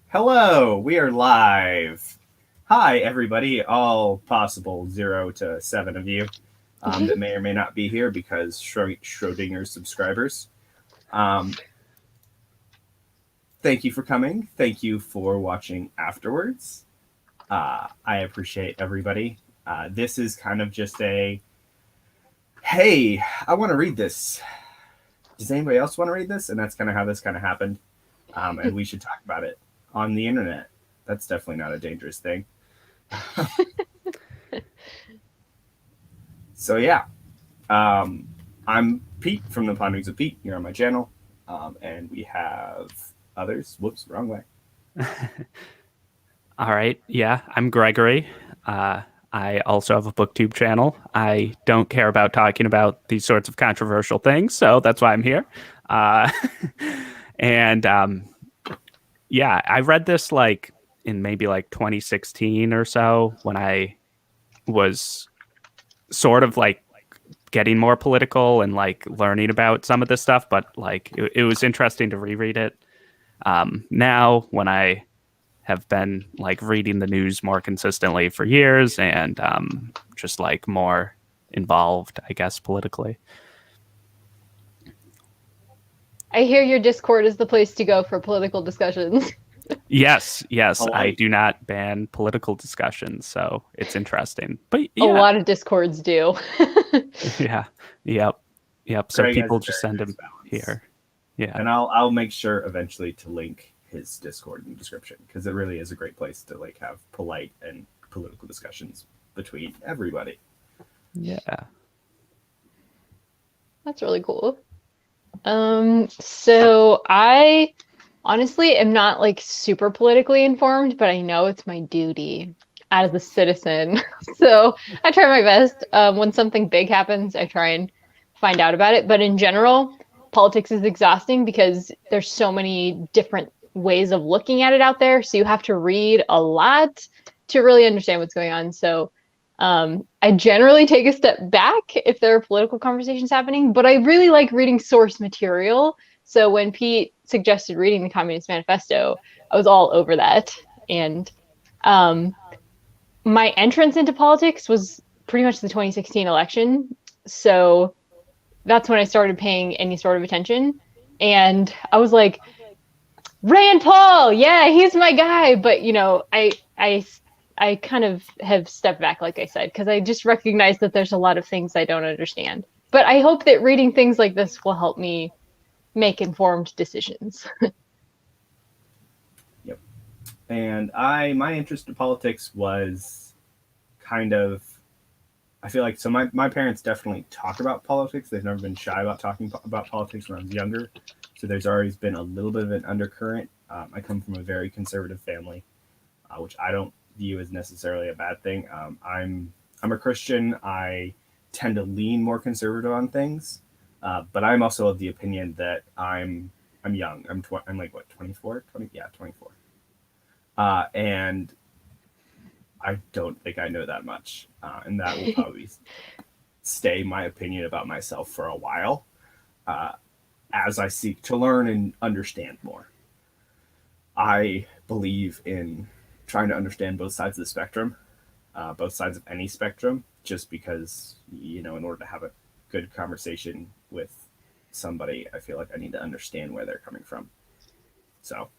Hello, we are live. Hi, everybody, all possible 0 to 7 of you that may or may not be here because Schrodinger's subscribers. Thank you for coming. Thank you for watching afterwards. I appreciate everybody. This is kind of just a, hey, I want to read this. Does anybody else want to read this? And that's kind of how this kind of happened. And we should talk about it on the internet. That's definitely not a dangerous thing. So yeah, I'm Pete from the Ponderings of Pete here on my channel, and we have others. Whoops, wrong way. All right, yeah, I'm Gregory. I also have a booktube channel. I don't care about talking about these sorts of controversial things, so that's why I'm here. Uh, and yeah, I read this like in maybe like 2016 or so when I was sort of like getting more political and like learning about some of this stuff, but like it was interesting to reread it. Now, when I have been like reading the news more consistently for years and just like more involved, I guess, politically. I hear your Discord is the place to go for political discussions. Yes, I do not ban political discussions, so it's interesting. But yeah. A lot of Discords do. Yeah, yep. So Greg people just send him balance here. Yeah, and I'll make sure eventually to link his Discord in the description because it really is a great place to like have polite and political discussions between everybody. Yeah, That's really cool. So I honestly am not like super politically informed, but I know it's my duty as a citizen. So I try my best. When something big happens, I try and find out about it. But in general, politics is exhausting because there's so many different ways of looking at it out there. So you have to read a lot to really understand what's going on. So I generally take a step back if there are political conversations happening, but I really like reading source material. So when Pete suggested reading the Communist Manifesto, I was all over that. And my entrance into politics was pretty much the 2016 election. So that's when I started paying any sort of attention. And I was like, Rand Paul, yeah, he's my guy. But you know, I kind of have stepped back, like I said, because I just recognize that there's a lot of things I don't understand. But I hope that reading things like this will help me make informed decisions. Yep. And my interest in politics was kind of, I feel like, so my parents definitely talk about politics. They've never been shy about talking about politics when I was younger. So there's always been a little bit of an undercurrent. I come from a very conservative family, which I don't view as necessarily a bad thing. I'm a Christian. I tend to lean more conservative on things, but I'm also of the opinion that I'm young. I'm like what, 24? 20? Yeah, 24. And I don't think I know that much, and that will probably stay my opinion about myself for a while, as I seek to learn and understand more. I believe in trying to understand both sides of the spectrum, both sides of any spectrum, just because, you know, in order to have a good conversation with somebody, I feel like I need to understand where they're coming from. So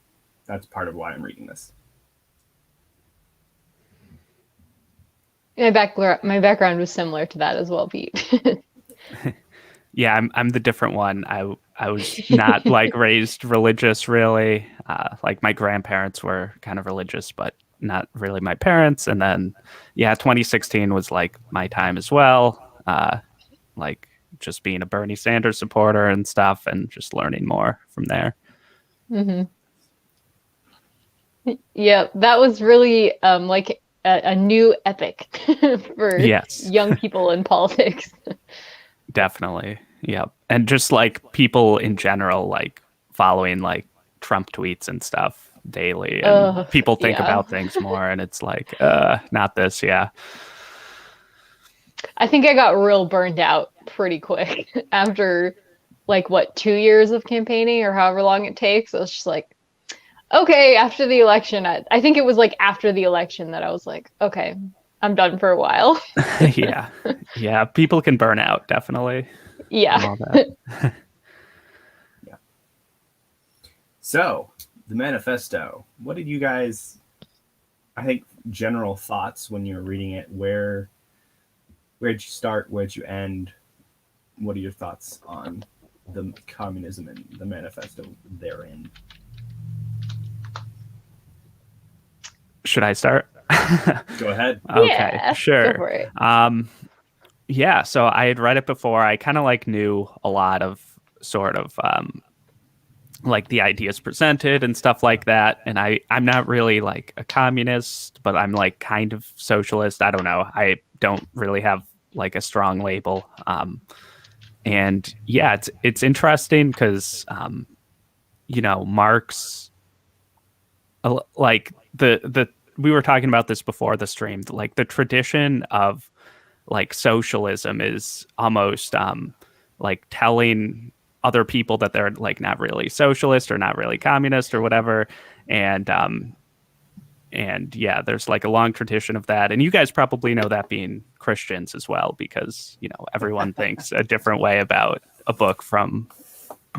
that's part of why I'm reading this. My background was similar to that as well, Pete. yeah, I'm the different one. I was not like raised religious really. Like my grandparents were kind of religious, but not really my parents. And then, yeah, 2016 was like my time as well. Like just being a Bernie Sanders supporter and stuff, and just learning more from there. Mm-hmm. Yeah, that was really like a new epic for young people in politics. Definitely. Yep. And just like people in general, like following like Trump tweets and stuff daily, and people think about things more, and it's like, not this. Yeah. I think I got real burned out pretty quick after like what, 2 years of campaigning or however long it takes. I was just like, okay, after the election, I think it was like after the election that I was like, okay, I'm done for a while. Yeah. Yeah. People can burn out, definitely, from Yeah. all that. Yeah. So the manifesto. What did you guys? I think general thoughts when you were reading it. Where'd you start? Where'd you end? What are your thoughts on the communism and the manifesto therein? Should I start? Go ahead. Okay, Yeah, sure. go for it. Yeah, so I had read it before. I kind of like knew a lot of sort of like the ideas presented and stuff like that. And I'm not really like a communist, but I'm like kind of socialist. I don't know. I don't really have like a strong label. And yeah, it's interesting because you know, Marx, like the we were talking about this before the stream, like the tradition of like socialism is almost like telling other people that they're like not really socialist or not really communist or whatever. And yeah, there's like a long tradition of that, and you guys probably know that being Christians as well, because you know everyone thinks a different way about a book from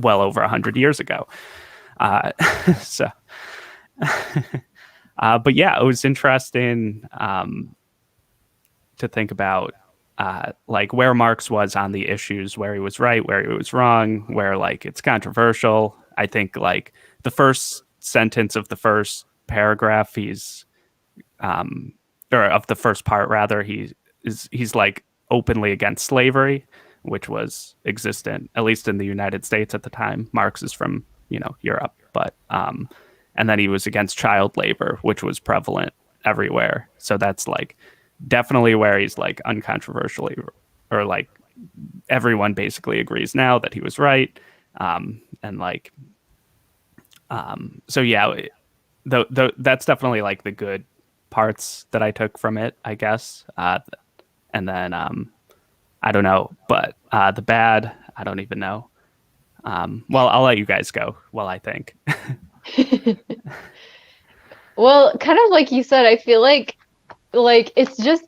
well over 100 years ago. uh, so but yeah, it was interesting to think about like where Marx was on the issues, where he was right, where he was wrong, where like it's controversial. I think like the first sentence of the first paragraph, or of the first part rather, he's like openly against slavery, which was existent at least in the United States at the time. Marx is from, you know, Europe, but and then he was against child labor, which was prevalent everywhere. So that's like definitely where he's like uncontroversially, or like everyone basically agrees now that he was right. And like so yeah, that's definitely like the good parts that I took from it, I guess. And then I don't know, but the bad, I don't even know. Well, I'll let you guys go while I think. Well, kind of like you said, I feel like it's just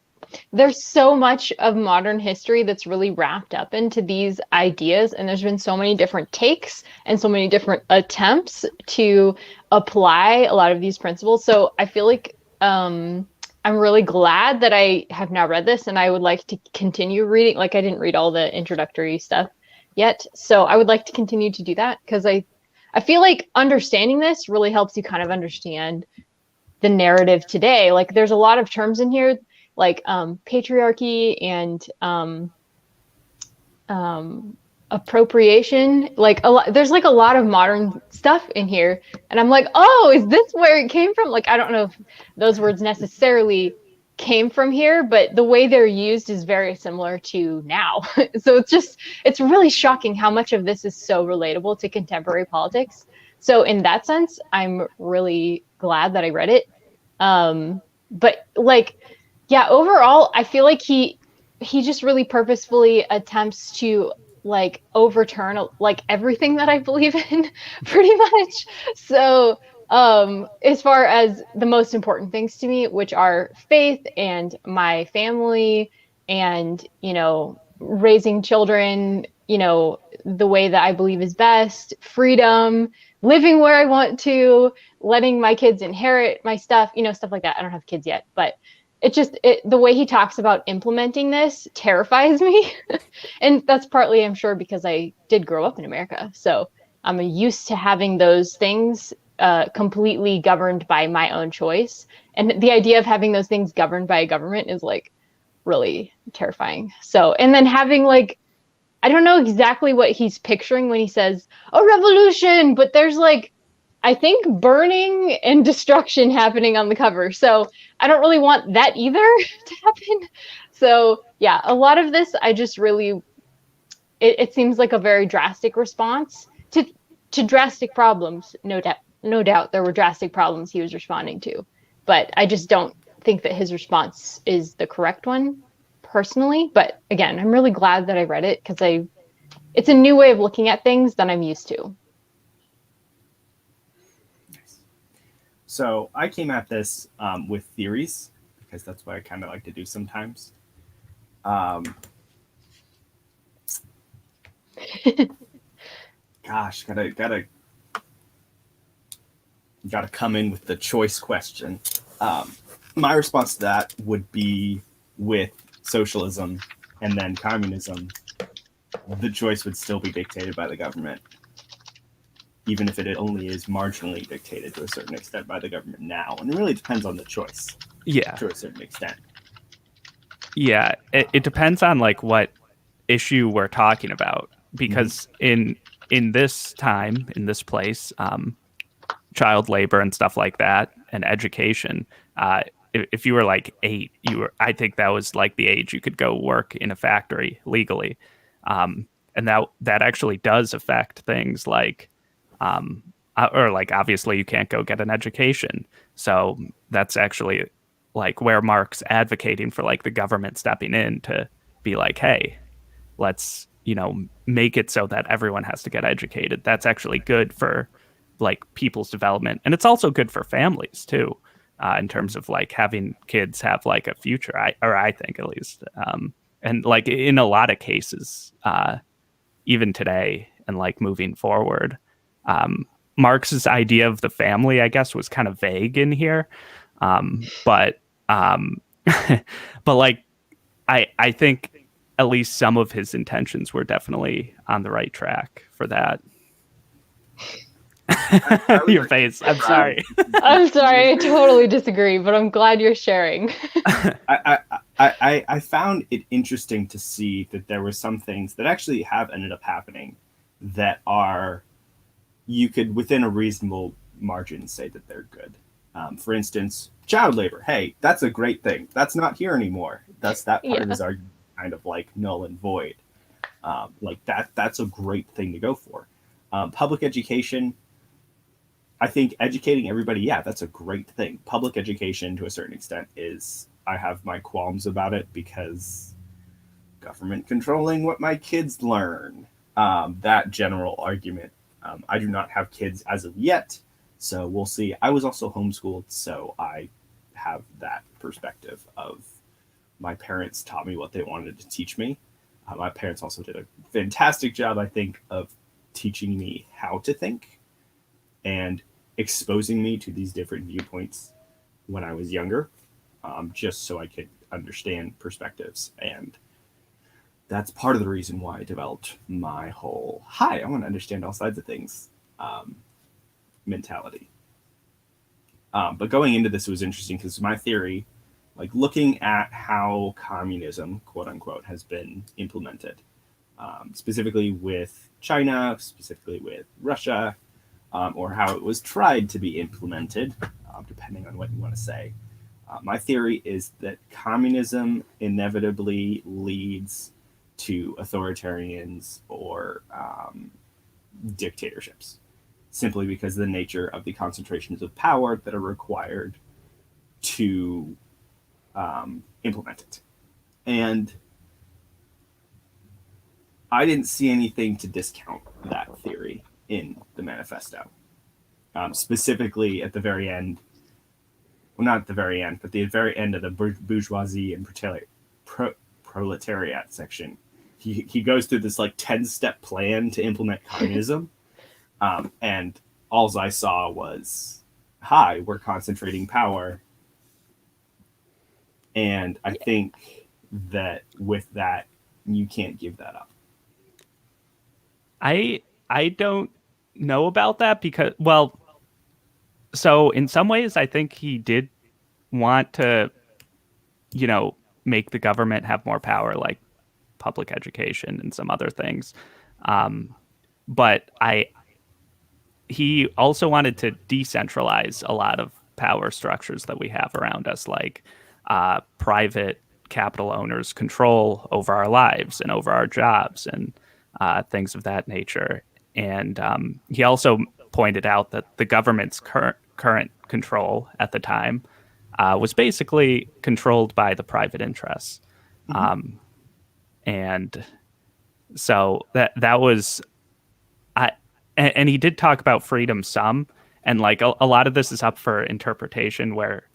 there's so much of modern history that's really wrapped up into these ideas, and there's been so many different takes and so many different attempts to apply a lot of these principles. So I feel like I'm really glad that I have now read this, and I would like to continue reading. Like I didn't read all the introductory stuff yet, so I would like to continue to do that because I feel like understanding this really helps you kind of understand the narrative today. Like there's a lot of terms in here like patriarchy and appropriation, like there's like a lot of modern stuff in here, and I'm like, oh, is this where it came from? Like I don't know if those words necessarily came from here, but the way they're used is very similar to now. So it's really shocking how much of this is so relatable to contemporary politics. So in that sense, I'm really glad that I read it. But like, yeah, overall, I feel like he just really purposefully attempts to like overturn like everything that I believe in, pretty much. So as far as the most important things to me, which are faith and my family and, you know, raising children, you know, the way that I believe is best, freedom, living where I want to, letting my kids inherit my stuff, you know, stuff like that. I don't have kids yet, but the way he talks about implementing this terrifies me. And that's partly, I'm sure, because I did grow up in America. So I'm used to having those things completely governed by my own choice. And the idea of having those things governed by a government is like really terrifying. So, and then having like, I don't know exactly what he's picturing when he says a revolution, but there's like, I think burning and destruction happening on the cover. So I don't really want that either to happen. So yeah, a lot of this, I just really, it seems like a very drastic response to drastic problems. No doubt there were drastic problems he was responding to, but I just don't think that his response is the correct one personally. But again, I'm really glad that I read it because it's a new way of looking at things than I'm used to. So I came at this with theories, because that's what I kind of like to do sometimes. Gosh, gotta come in with the choice question. My response to that would be with socialism and then communism. The choice would still be dictated by the government, even if it only is marginally dictated to a certain extent by the government now. And it really depends on the choice. Yeah. To a certain extent. Yeah. It depends on like what issue we're talking about, because in this time, in this place, child labor and stuff like that, and education, if you were like 8, I think that was like the age you could go work in a factory legally. And that actually does affect things like, or like obviously you can't go get an education. So that's actually like where Marx advocating for like the government stepping in to be like, hey, let's, make it so that everyone has to get educated. That's actually good for like people's development. And it's also good for families too, in terms of like having kids have like a future, I think at least. And like in a lot of cases, even today and like moving forward, Marx's idea of the family, I guess, was kind of vague in here. But but like, I think at least some of his intentions were definitely on the right track for that. Your face. I'm sorry. I'm sorry. I totally disagree, but I'm glad you're sharing. I found it interesting to see that there were some things that actually have ended up happening that are, you could within a reasonable margin say that they're good. For instance, child labor. Hey, that's a great thing. That's not here anymore. That part of his argument kind of like null and void. Like that's a great thing to go for. Public education. I think educating everybody, that's a great thing. Public education to a certain extent is, I have my qualms about it because government controlling what my kids learn. That general argument. I do not have kids as of yet, so we'll see. I was also homeschooled, so I have that perspective of my parents taught me what they wanted to teach me. My parents also did a fantastic job, I think, of teaching me how to think and exposing me to these different viewpoints when I was younger, just so I could understand perspectives. And that's part of the reason why I developed my whole, I want to understand all sides of things mentality. But going into this was interesting because my theory, like looking at how communism, quote unquote, has been implemented, specifically with China, specifically with Russia, or how it was tried to be implemented, depending on what you want to say. My theory is that communism inevitably leads to authoritarians or dictatorships, simply because of the nature of the concentrations of power that are required to implement it. And I didn't see anything to discount that theory in the manifesto. Specifically at the very end, well, not at the very end, but the very end of the bourgeoisie and proletariat section, he goes through this like 10-step plan to implement communism. And all I saw was, we're concentrating power. And I think that with that, you can't give that up. I don't know about that because, well, so in some ways, I think he did want to, make the government have more power, like public education and some other things. But he also wanted to decentralize a lot of power structures that we have around us, like private capital owners' control over our lives and over our jobs and things of that nature. And he also pointed out that the government's current control at the time was basically controlled by the private interests. Mm-hmm. And so that was, and he did talk about freedom some, and like a lot of this is up for interpretation, where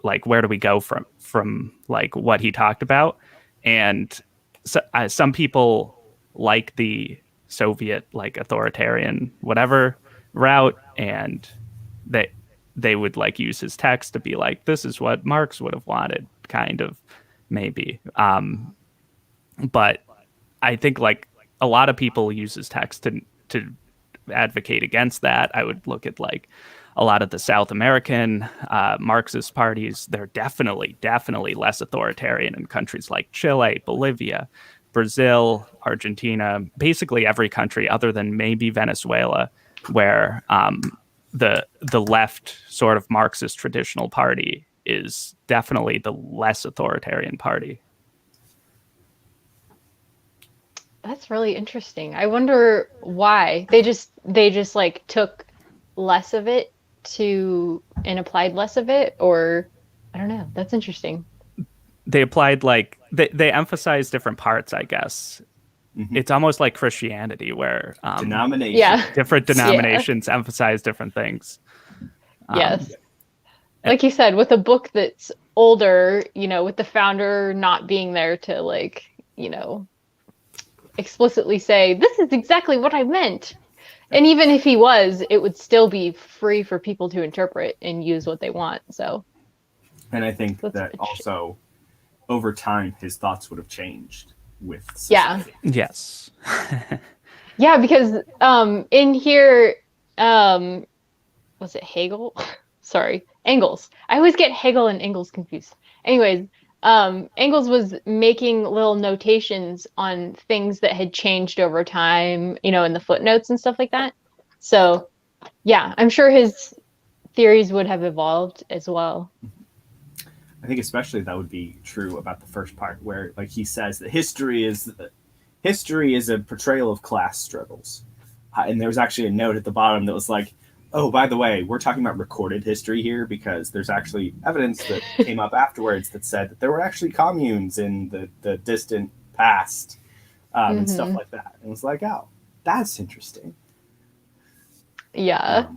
like where do we go from like what he talked about. And so, some people like the Soviet like authoritarian whatever route, and they would like use his text to be like, this is what Marx would have wanted, kind of, maybe. But I think like a lot of people use his text to advocate against that. I would look at like a lot of the South American Marxist parties. They're definitely less authoritarian in countries like Chile, Bolivia, Brazil, Argentina, basically every country other than maybe Venezuela, where the left sort of Marxist traditional party is definitely the less authoritarian party. That's really interesting. I wonder why they just like took less of it and applied less of it, or I don't know. That's interesting. They applied like they emphasized different parts, I guess. It's almost like Christianity, where different denominations emphasize different things. Yes. Like you said, with a book that's older, with the founder not being there to like, explicitly say, this is exactly what I meant. And even if he was, it would still be free for people to interpret and use what they want. So, and I think that also over time, his thoughts would have changed with society. Yes. Yeah, because in here, was it Hegel? Sorry, Engels. I always get Hegel and Engels confused. Anyways, Engels was making little notations on things that had changed over time, in the footnotes and stuff like that. So, yeah, I'm sure his theories would have evolved as well. I think especially that would be true about the first part, where like he says that history is a portrayal of class struggles. And there was actually a note at the bottom that was like, oh, by the way, we're talking about recorded history here because there's actually evidence that came up afterwards that said that there were actually communes in the distant past and stuff like that. And it was like, oh, that's interesting. Yeah.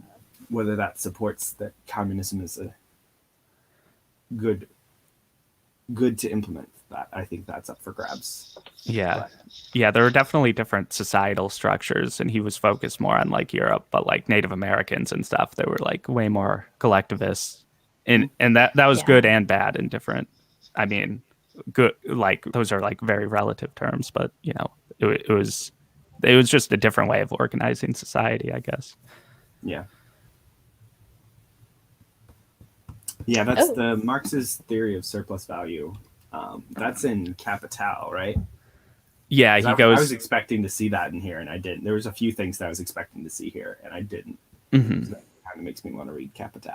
Whether that supports that communism is a good to implement that, I think that's up for grabs. Yeah. Yeah, there were definitely different societal structures, and he was focused more on like Europe, but like Native Americans and stuff, they were like way more collectivists. And that was good and bad and different. I mean, good, like those are like very relative terms, but it was just a different way of organizing society, I guess. Yeah. Yeah, that's the Marx's theory of surplus value. That's in Capital, right? Yeah, he goes. I was expecting to see that in here, and I didn't. There was a few things that I was expecting to see here, and I didn't. So that kind of makes me want to read Capital.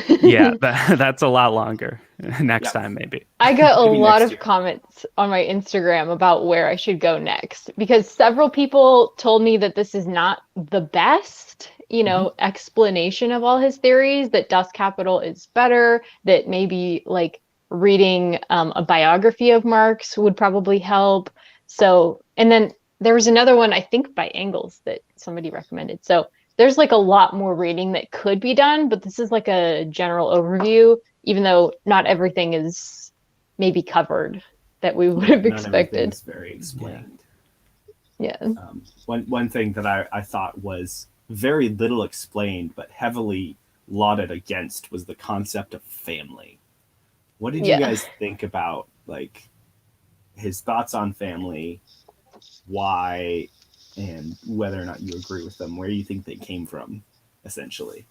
Yeah, that's a lot longer. Next time, maybe. I got a lot of comments on my Instagram about where I should go next, because several people told me that this is not the best, explanation of all his theories, that Das Kapital is better, that maybe like reading a biography of Marx would probably help. So, and then there was another one, I think by Engels, that somebody recommended. So there's like a lot more reading that could be done, but this is like a general overview, even though not everything is maybe covered that we would have expected. It's very explained. Yeah. One thing that I thought was very little explained, but heavily lauded against, was the concept of family. What did you guys think about like his thoughts on family, why, and whether or not you agree with them? Where do you think they came from, essentially?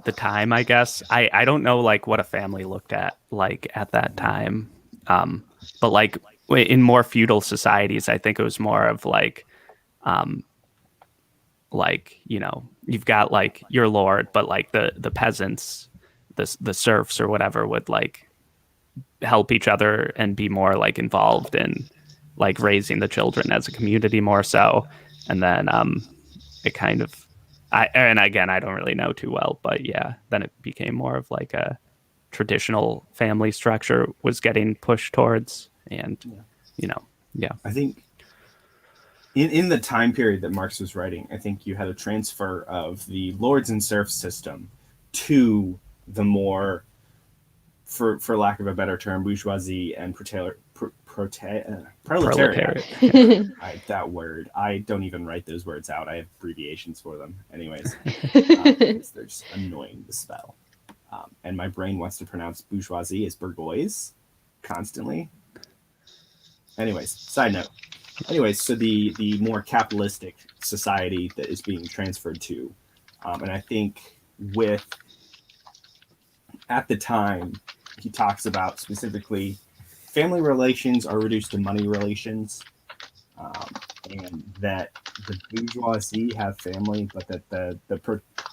The time, I guess. I don't know like what a family looked at like at that time. But like in more feudal societies, I think it was more of like you've got like your lord, but like the peasants, the serfs or whatever would like help each other and be more like involved in like raising the children as a community more so. And then it kind of, and again, I don't really know too well, but yeah, then it became more of like a traditional family structure was getting pushed towards. And I think in the time period that Marx was writing, I think you had a transfer of the lords and serfs system to the more, for lack of a better term, bourgeoisie and proletariat. That word, I don't even write those words out. I have abbreviations for them. Anyways, because they're just annoying to spell. And my brain wants to pronounce bourgeoisie as bourgeois constantly. Anyways, side note. Anyways, so the more capitalistic society that is being transferred to, and I think at the time, he talks about specifically family relations are reduced to money relations, and that the bourgeoisie have family, but that the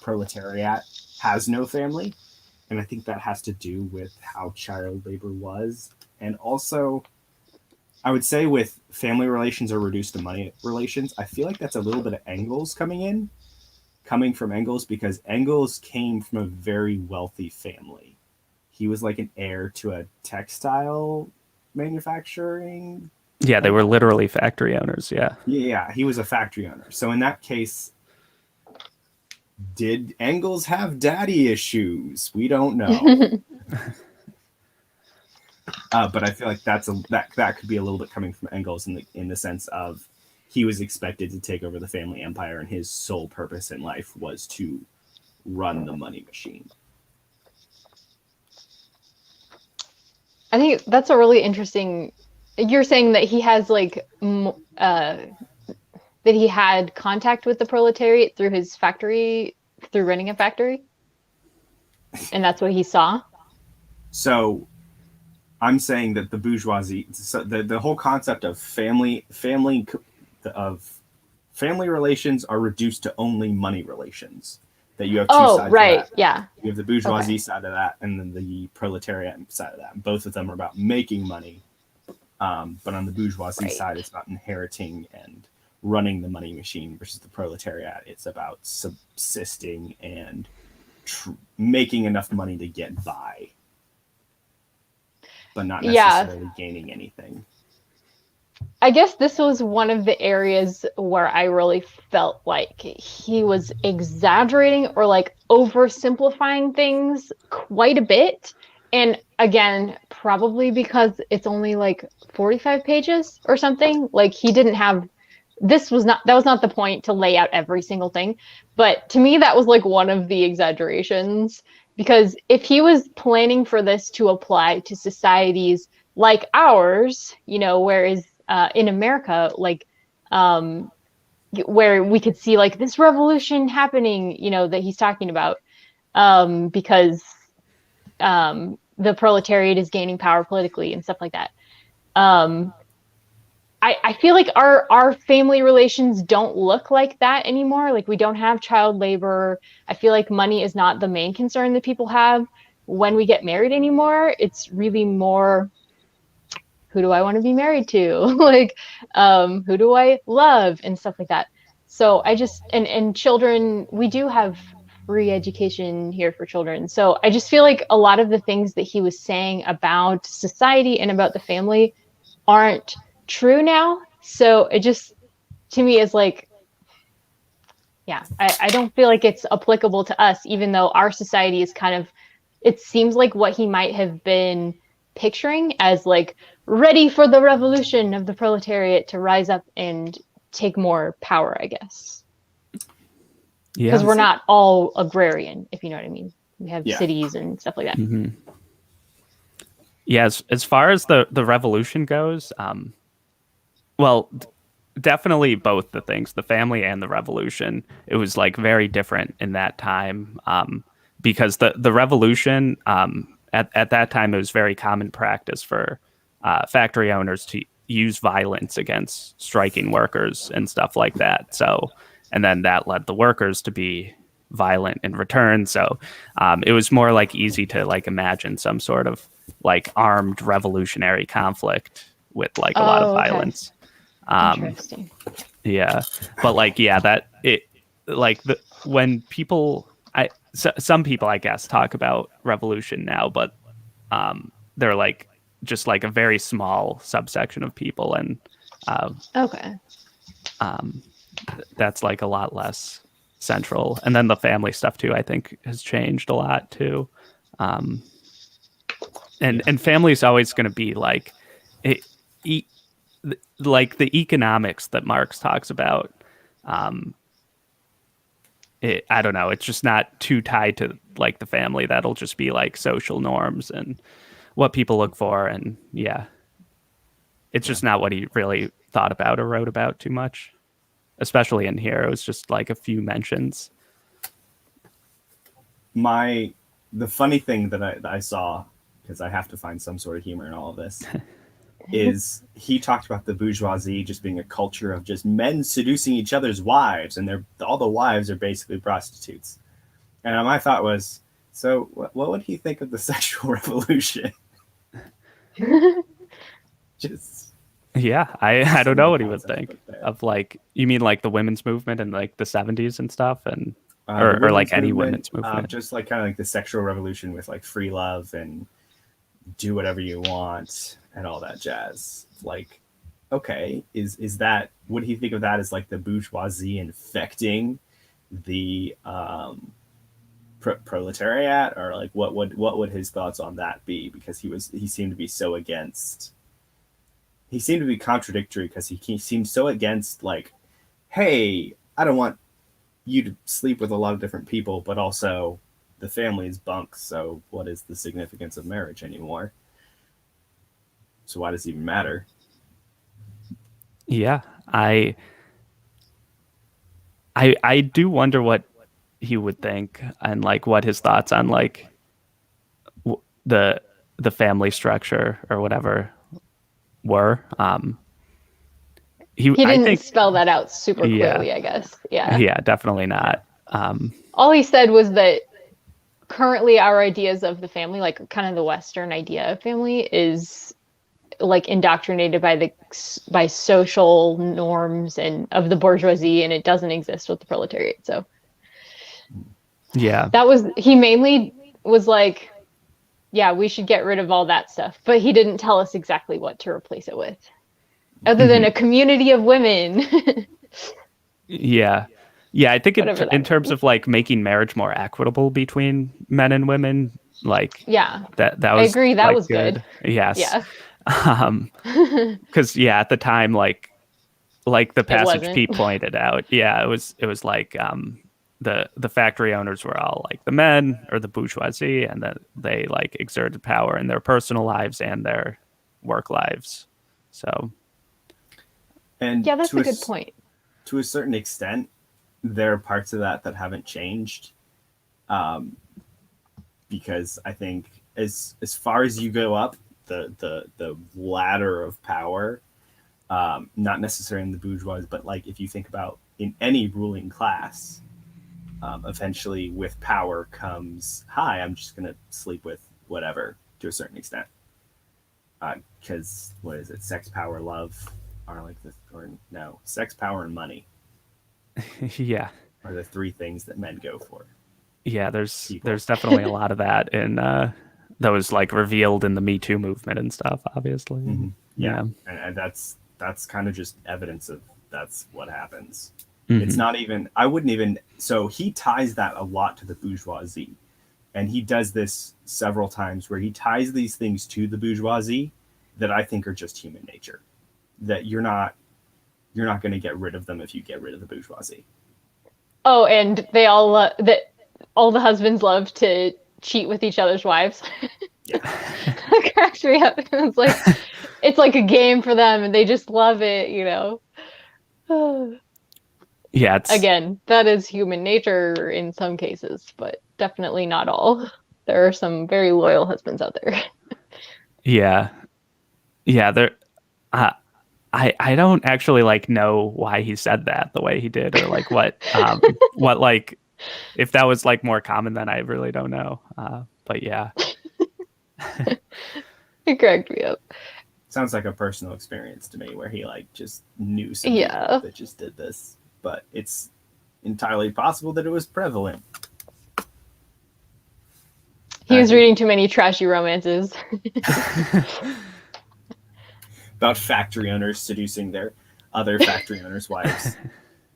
proletariat has no family. And I think that has to do with how child labor was. And also, I would say with family relations are reduced to money relations, I feel like that's a little bit of Engels coming from Engels, because Engels came from a very wealthy family. He was like an heir to a textile manufacturing. Yeah, they were literally factory owners. Yeah. Yeah, he was a factory owner. So in that case, did Engels have daddy issues? We don't know. But I feel like that could be a little bit coming from Engels in the sense of he was expected to take over the family empire, and his sole purpose in life was to run the money machine. I think that's a really interesting. You're saying that he has that he had contact with the proletariat through his factory, through running a factory, and that's what he saw. So I'm saying that the bourgeoisie, so the whole concept of family relations are reduced to only money relations. That you have two sides right, of that. Yeah. You have the bourgeoisie side of that, and then the proletariat side of that. And both of them are about making money. But on the bourgeoisie side, it's about inheriting and running the money machine, versus the proletariat, it's about subsisting and making enough money to get by, but not necessarily gaining anything. I guess this was one of the areas where I really felt like he was exaggerating or like oversimplifying things quite a bit. And again, probably because it's only like 45 pages or something. Like he didn't have, that was not the point to lay out every single thing. But to me, that was like one of the exaggerations, because if he was planning for this to apply to societies like ours, whereas in America, like where we could see like this revolution happening, that he's talking about, because the proletariat is gaining power politically and stuff like that. I feel like our family relations don't look like that anymore. Like we don't have child labor. I feel like money is not the main concern that people have when we get married anymore. It's really more, who do I want to be married to? Like, who do I love and stuff like that. So I just, and children, we do have free education here for children. So I just feel like a lot of the things that he was saying about society and about the family aren't true now. So it just, to me, is like, yeah, I don't feel like it's applicable to us, even though our society is kind of, it seems like what he might have been picturing as like ready for the revolution of the proletariat to rise up and take more power, I guess. Yeah, because we're not all agrarian, if you know what I mean. We have cities and stuff like that. Mm-hmm. Yeah, as far as the revolution goes, well, definitely both the things, the family and the revolution, it was like very different in that time, because the revolution, at that time, it was very common practice for factory owners to use violence against striking workers and stuff like that. So, and then that led the workers to be violent in return. So it was more like easy to like imagine some sort of like armed revolutionary conflict with like a lot of violence. Interesting. Yeah, but like, yeah, that it like when people, some people I guess talk about revolution now, but they're like just like a very small subsection of people, and Okay. that's like a lot less central. And then the family stuff too, I think, has changed a lot too. And family is always going to be like like the economics that Marx talks about. I don't know. It's just not too tied to like the family. That'll just be like social norms and what people look for. And it's just not what he really thought about or wrote about too much, especially in here. It was just like a few mentions. The funny thing that I saw, because I have to find some sort of humor in all of this, is he talked about the bourgeoisie just being a culture of just men seducing each other's wives, and all the wives are basically prostitutes. And my thought was, so what would he think of the sexual revolution? Just I don't know what he would think of, like, you mean like the women's movement and like the 70s and stuff, and or like any women's movement, just like kind of like the sexual revolution with like free love and do whatever you want and all that jazz. Like, okay, is that, would he think of that as like the bourgeoisie infecting the proletariat, or like what would his thoughts on that be? Because he seemed to be so against. He seemed to be contradictory, because he seemed so against, like, hey, I don't want you to sleep with a lot of different people, but also the family is bunk, so what is the significance of marriage anymore? So why does it even matter? Yeah, I do wonder what he would think, and like what his thoughts on like the family structure or whatever were. He didn't I think, spell that out super clearly, I guess. Yeah, definitely not. All he said was that currently our ideas of the family, like kind of the Western idea of family, is like indoctrinated by social norms and of the bourgeoisie, and it doesn't exist with the proletariat. So he mainly was like, yeah, we should get rid of all that stuff, but he didn't tell us exactly what to replace it with, other than a community of women. I think in terms of like making marriage more equitable between men and women, like that was, I agree, that was good. Yes. Yeah. Because at the time, like the passage Pete pointed out, it was like the factory owners were all like the men or the bourgeoisie, and that they like exerted power in their personal lives and their work lives. So, and that's a good point. To a certain extent, there are parts of that haven't changed, because I think as far as you go up the ladder of power, not necessarily in the bourgeoisie, but like if you think about in any ruling class, eventually with power comes, hi, I'm just going to sleep with whatever, to a certain extent. Because what is it? Sex, power, love are like sex, power, and money. Are the three things that men go for. Yeah, there's definitely a lot of that in that was like revealed in the Me Too movement and stuff, obviously. Mm-hmm. Yeah. And that's kind of just evidence of that's what happens. Mm-hmm. It's not even, I wouldn't even, so he ties that a lot to the bourgeoisie, and he does this several times where he ties these things to the bourgeoisie that I think are just human nature, that you're not going to get rid of them if you get rid of the bourgeoisie. Oh, and they all that all the husbands love to cheat with each other's wives. Yeah. That cracks me up. It's like a game for them, and they just love it, you know. Again, that is human nature in some cases, but definitely not all. There are some very loyal husbands out there. There. I don't actually like know why he said that the way he did, or like what like if that was like more common, then I really don't know. But yeah. It cracked me up. Sounds like a personal experience to me, where he like just knew some people that just did this, but it's entirely possible that it was prevalent. He was reading too many trashy romances. About factory owners seducing their other factory owners' wives,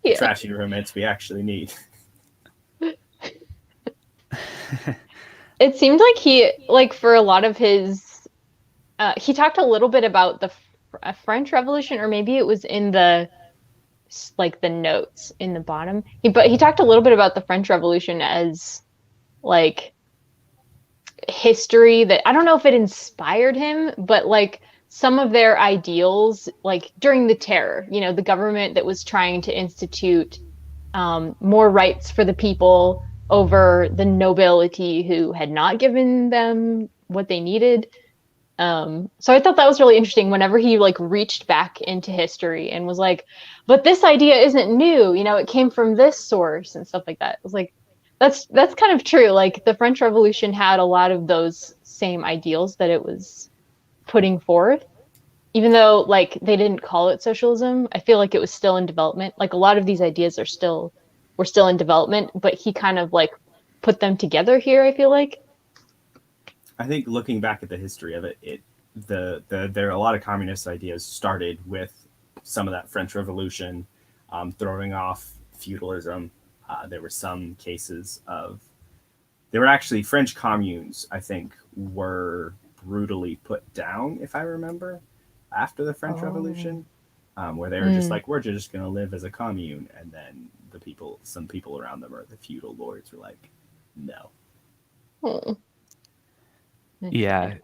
Yeah. trashy roommates we actually need. It seemed like he, like, for a lot of his, he talked a little bit about the French Revolution, or maybe it was in the notes in the bottom. But he talked a little bit about the French Revolution as like history that, I don't know if it inspired him, but like some of their ideals, like during the terror, the government that was trying to institute more rights for the people over the nobility who had not given them what they needed. So I thought that was really interesting whenever he like reached back into history and was like, but this idea isn't new, it came from this source and stuff like that. It was like, that's kind of true. Like the French Revolution had a lot of those same ideals that it was putting forth. Even though like they didn't call it socialism, I feel like it was still in development. Like a lot of these ideas were still in development, but he kind of like put them together here, I feel like. I think looking back at the history of it, there are a lot of communist ideas started with some of that French Revolution, throwing off feudalism. There were some cases there were actually French communes, I think, were brutally put down, if I remember, after the French Revolution, where they were just like, we're just going to live as a commune. And then some people around them, or the feudal lords, were like, no. Oh. Yeah.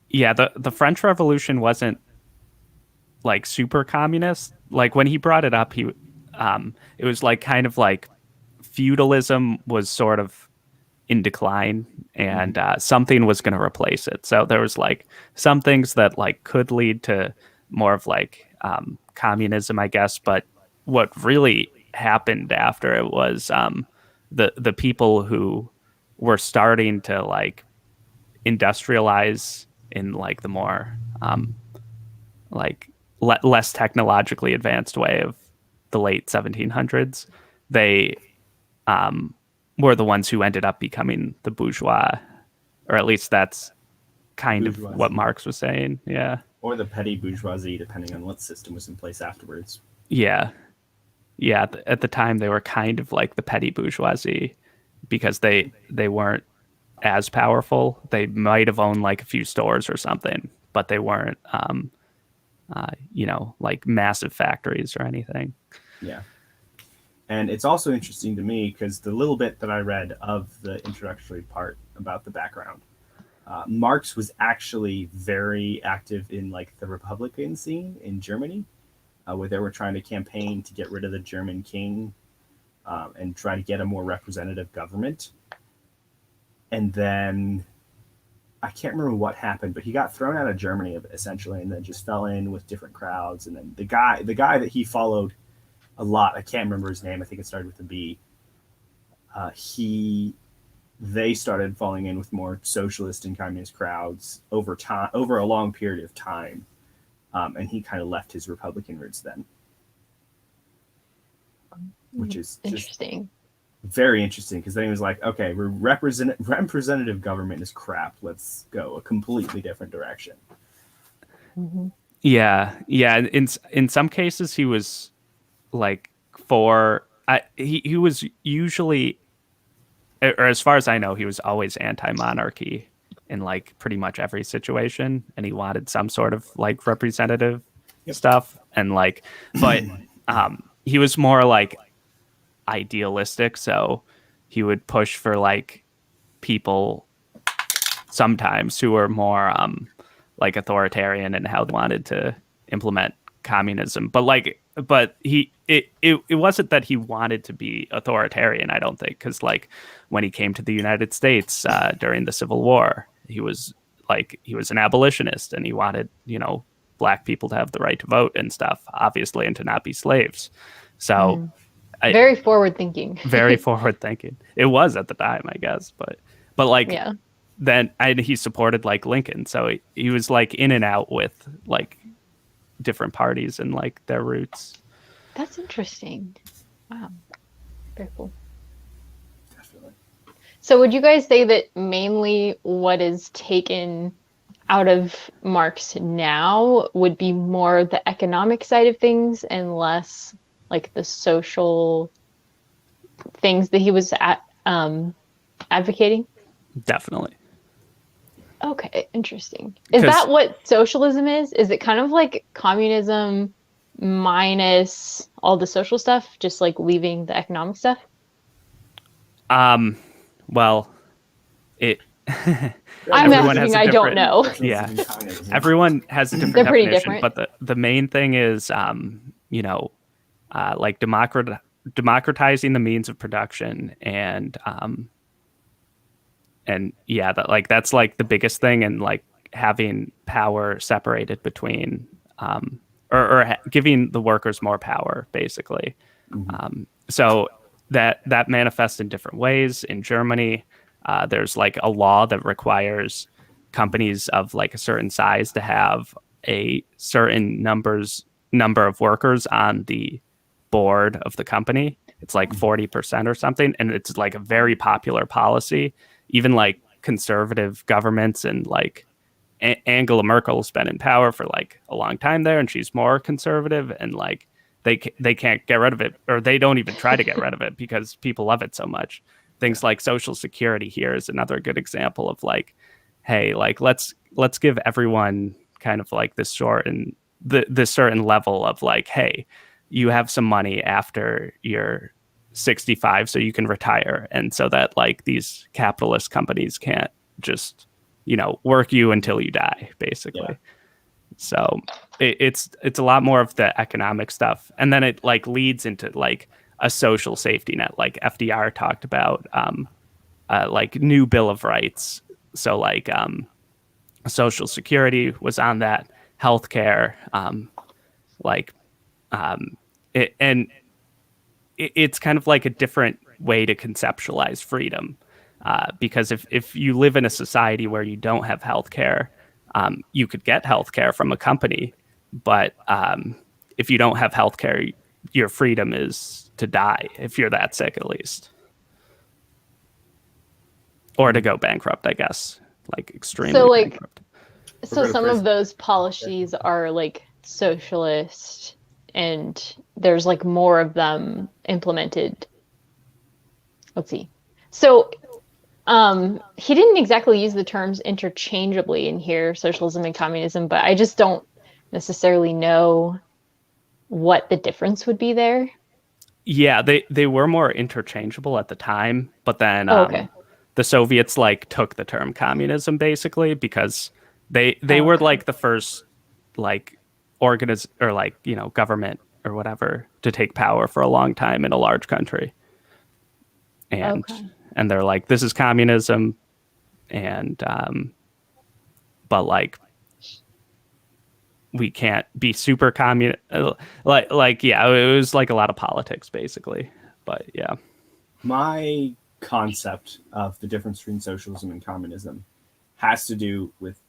The French Revolution wasn't like super communist. Like when he brought it up, it was like kind of like feudalism was sort of in decline, and something was going to replace it. So there was like some things that like could lead to more of like communism, I guess. But what really happened after it was the people who were starting to like industrialize in like the more less technologically advanced way of the late 1700s. They were the ones who ended up becoming the bourgeois, or at least that's kind of what Marx was saying. Yeah. Or the petty bourgeoisie, depending on what system was in place afterwards. Yeah. At the time, they were kind of like the petty bourgeoisie because they weren't as powerful. They might have owned like a few stores or something, but they weren't, like massive factories or anything. Yeah. And it's also interesting to me because the little bit that I read of the introductory part about the background, Marx was actually very active in like the Republican scene in Germany, where they were trying to campaign to get rid of the German king and try to get a more representative government. And then I can't remember what happened, but he got thrown out of Germany essentially, and then just fell in with different crowds. And then the guy that he followed a lot, I can't remember his name. I think it started with a B. They started falling in with more socialist and communist crowds over a long period of time, and he kind of left his Republican roots then, which is interesting. Very interesting, because then he was like, okay, representative government is crap. Let's go a completely different direction. Mm-hmm. Yeah. In some cases, he was like he was usually, or as far as I know, he was always anti-monarchy in like pretty much every situation, and he wanted some sort of like representative stuff, and like, but he was more like idealistic, so he would push for like people sometimes who were more like authoritarian and how they wanted to implement communism, but it wasn't that he wanted to be authoritarian, I don't think, because like when he came to the United States during the Civil War, he was an abolitionist, and he wanted black people to have the right to vote and stuff, obviously, and to not be slaves. So very forward thinking. Very forward thinking. It was at the time, I guess, but like then he supported like Lincoln, so he was like in and out with like different parties and like their roots. That's interesting. Wow, very cool. Definitely. So would you guys say that mainly what is taken out of Marx now would be more the economic side of things and less like the social things that he was advocating? Definitely. Okay, interesting. Is that what socialism is? Is it kind of like communism minus all the social stuff, just like leaving the economic stuff? Well, it. I'm Everyone has asking, a I don't different- know. Yeah, everyone has a different They're pretty definition, different. but the main thing is, like democratizing the means of production, and yeah, that's like the biggest thing, and like having power separated between, or giving the workers more power, basically. So that manifests in different ways. In Germany, there's like a law that requires companies of like a certain size to have a certain number of workers on the board of the company. It's like 40% or something, and it's like a very popular policy. Even like conservative governments, and like Angela Merkel's been in power for like a long time there, and she's more conservative, and like they can't get rid of it, or they don't even try to get rid of it because people love it so much. Things like Social Security here is another good example of like, hey, like let's give everyone kind of like this certain level of like, hey, you have some money after you're 65 so you can retire, and so that like these capitalist companies can't just work you until you die, basically. Yeah. So it's a lot more of the economic stuff, and then it like leads into like a social safety net, like FDR talked about, like new Bill of Rights. So like Social Security was on that, healthcare, it's kind of like a different way to conceptualize freedom, because if you live in a society where you don't have healthcare, you could get healthcare from a company, but if you don't have healthcare, your freedom is to die if you're that sick, at least, or to go bankrupt, I guess, like extremely bankrupt. So some of those policies are like socialist, and there's like more of them implemented. Let's see. So he didn't exactly use the terms interchangeably in here, socialism and communism, but I just don't necessarily know what the difference would be there. Yeah, they were more interchangeable at the time, but then okay. The Soviets like took the term communism basically because they were like the first like or like government or whatever to take power for a long time in a large country, and they're like, this is communism, and but like we can't be super communist, like yeah, it was like a lot of politics basically, but yeah. My concept of the difference between socialism and communism has to do with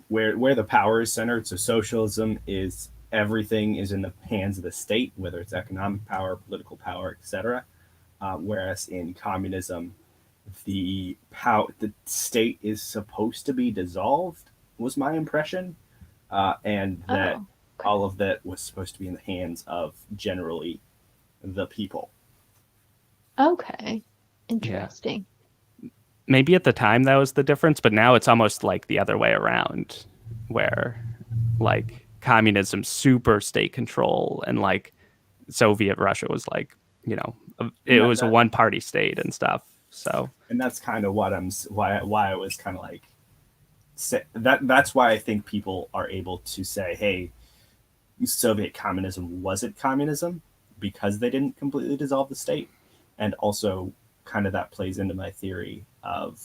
where the power is centered. So socialism is everything is in the hands of the state, whether it's economic power, political power, etc. Whereas in communism, the state is supposed to be dissolved, was my impression, and that all of that was supposed to be in the hands of generally the people. Okay, interesting. Yeah. Maybe at the time that was the difference, but now it's almost like the other way around, where like communism super state control, and like Soviet Russia was like it was a one party state and stuff. So, and that's kind of what why I was kind of like that's why I think people are able to say, hey, Soviet communism wasn't communism because they didn't completely dissolve the state. And also kind of that plays into my theory of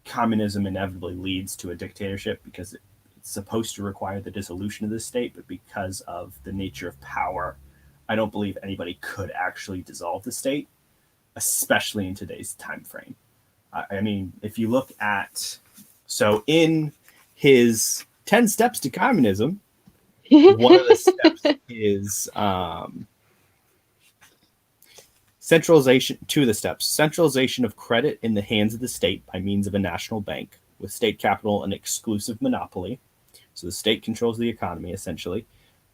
communism inevitably leads to a dictatorship because it's supposed to require the dissolution of the state, but because of the nature of power, I don't believe anybody could actually dissolve the state, especially in today's time frame. I mean, if you look at, so in his 10 steps to communism, one of the steps is centralization. Two of the steps: centralization of credit in the hands of the state by means of a national bank, with state capital an exclusive monopoly. So the state controls the economy, essentially.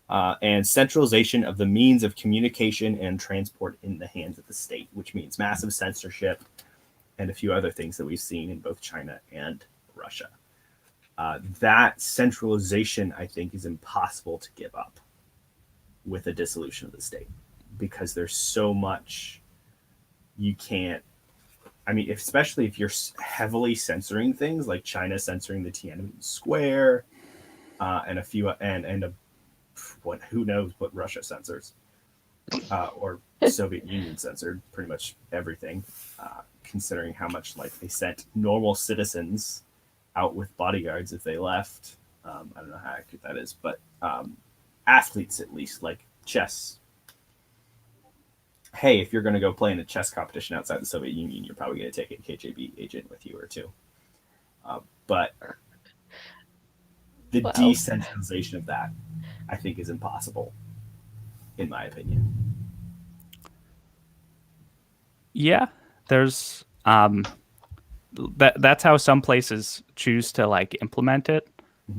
And centralization of the means of communication and transport in the hands of the state, which means massive censorship and a few other things that we've seen in both China and Russia. That centralization, I think, is impossible to give up with a dissolution of the state, because there's so much you can't. I mean, especially if you're heavily censoring things like China censoring the Tiananmen Square, and a few what, who knows what Russia censors, or Soviet Union censored pretty much everything, considering how much like they sent normal citizens out with bodyguards if they left. I don't know how accurate that is, but athletes, at least, like chess. Hey, if you're going to go play in a chess competition outside the Soviet Union, you're probably going to take a KGB agent with you or two. But the decentralization of that, I think, is impossible, in my opinion. Yeah, there's that's how some places choose to like implement it.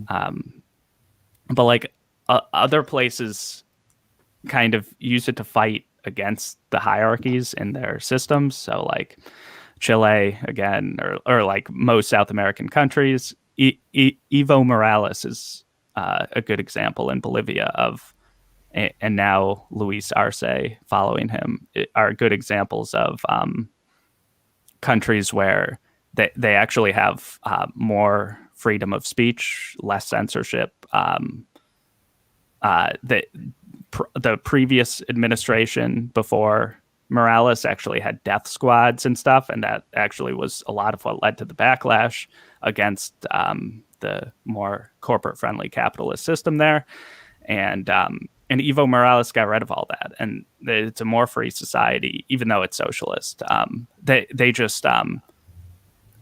But like other places kind of use it to fight against the hierarchies in their systems. So like Chile, again, or like most South American countries, Evo Morales is a good example in Bolivia of, and now Luis Arce following him are good examples of countries where they actually have more freedom of speech, less censorship. The previous administration before Morales actually had death squads and stuff, and that actually was a lot of what led to the backlash against the more corporate-friendly capitalist system there. And Evo Morales got rid of all that, and it's a more free society, even though it's socialist. They just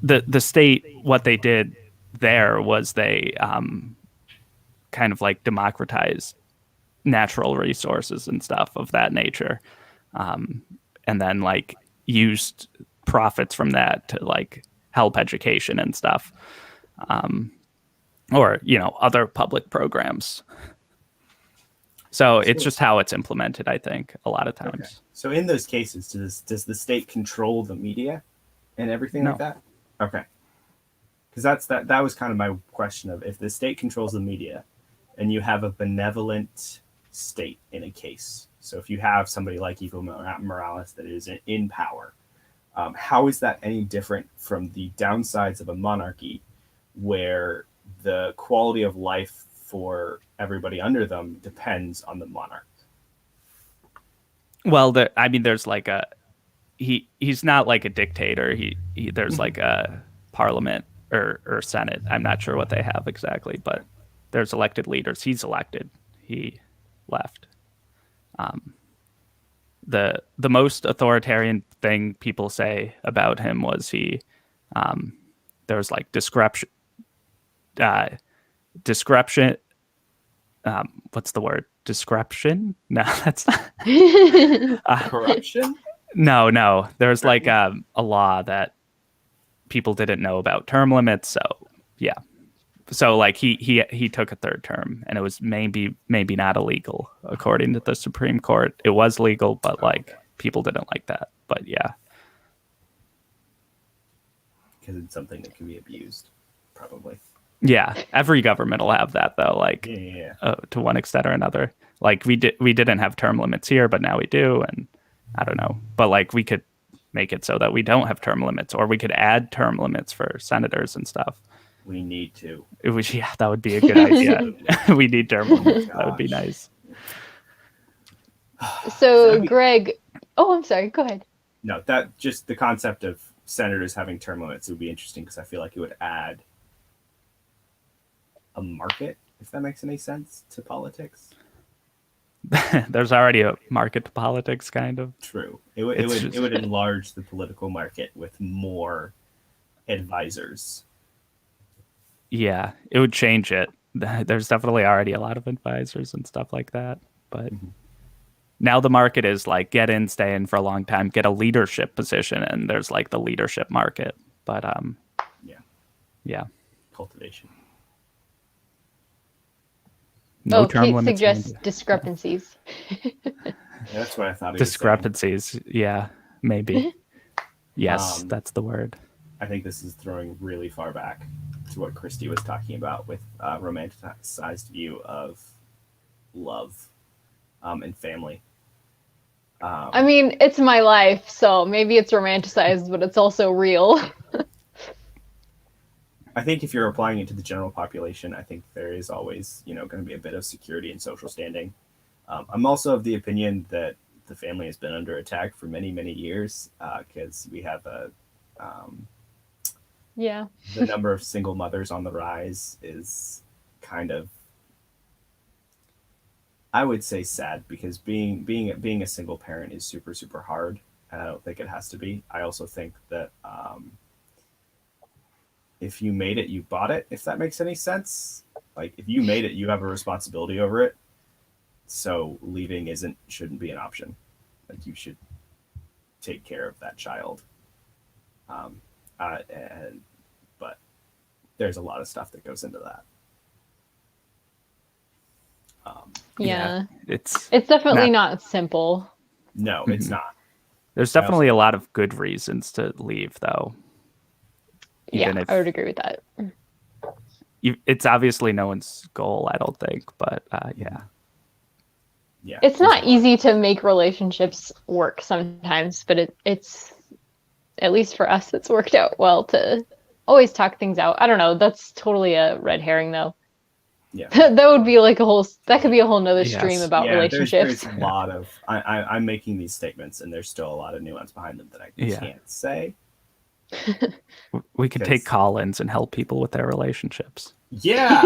the state, what they did there was they kind of like democratized natural resources and stuff of that nature, and then like used profits from that to like help education and stuff, or other public programs. So it's just how it's implemented, I think, a lot of times. Okay. So in those cases, does the state control the media and everything like that? Okay. Because that was kind of my question of, if the state controls the media and you have a benevolent state in a case. So if you have somebody like Evo Morales that is in power, how is that any different from the downsides of a monarchy where the quality of life for everybody under them depends on the monarch? Well, there's like he's not like a dictator. There's like a parliament or senate. I'm not sure what they have exactly, but there's elected leaders. He's elected. He left. The most authoritarian thing people say about him was there was like description. What's the word? Description? No, that's not. Corruption? No. There's like a law that people didn't know about term limits. So yeah. So like he took a third term, and it was maybe not illegal according to the Supreme Court. It was legal, but like people didn't like that. But yeah. Because it's something that can be abused, probably. Yeah, every government will have that though, like to one extent or another. Like we didn't have term limits here, but now we do, and I don't know. But like we could make it so that we don't have term limits, or we could add term limits for senators and stuff. We need to. That would be a good idea. We need term limits. That would be nice. So Greg, I'm sorry. Go ahead. No, that just the concept of senators having term limits would be interesting, because I feel like it would add a market, if that makes any sense, to politics. There's already a market to politics, kind of. True. It would enlarge the political market with more advisors. Yeah, it would change it. There's definitely already a lot of advisors and stuff like that, but now the market is like get in, stay in for a long time, get a leadership position, and there's like the leadership market. But yeah. cultivation. No Oh, term Kate limits. suggests Randy. discrepancies. Yeah, that's what I thought. Discrepancies. Yeah, maybe. Yes, Um, that's the word. I think this is throwing really far back to what Christy was talking about with romanticized view of love and family. I mean, it's my life, so maybe it's romanticized, but it's also real. I think if you're applying it to the general population, I think there is always, going to be a bit of security and social standing. I'm also of the opinion that the family has been under attack for many, many years because we have Yeah. the number of single mothers on the rise is kind of, I would say, sad because being a single parent is super, super hard, and I don't think it has to be. I also think that if you made it, you bought it, if that makes any sense. Like, if you made it, you have a responsibility over it. So leaving shouldn't be an option. Like, you should take care of that child. But there's a lot of stuff that goes into that. Yeah. It's definitely not simple. No, it's not. There's definitely a lot of good reasons to leave, though. Yeah, I would agree with that. It's obviously no one's goal, I don't think, but yeah. Yeah, It's not easy to make relationships work sometimes, but it's at least for us, it's worked out well to always talk things out. I don't know. That's totally a red herring, though. Yeah, That would be like that could be a whole nother stream about relationships. There's a lot of I'm making these statements, and there's still a lot of nuance behind them that I can't say. We could take call-ins and help people with their relationships. Yeah.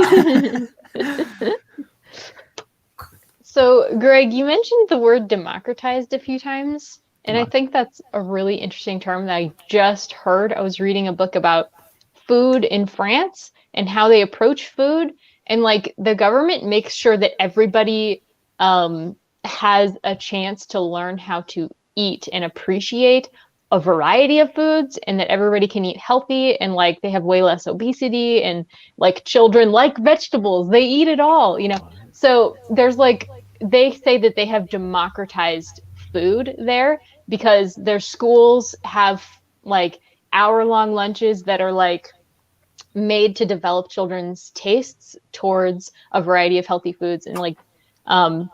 So, Greg, you mentioned the word democratized a few times, and I think that's a really interesting term that I just heard. I was reading a book about food in France and how they approach food, and like the government makes sure that everybody has a chance to learn how to eat and appreciate a variety of foods, and that everybody can eat healthy, and like they have way less obesity, and like children like vegetables, they eat it all, So there's like, they say that they have democratized food there because their schools have like hour-long lunches that are like made to develop children's tastes towards a variety of healthy foods, and like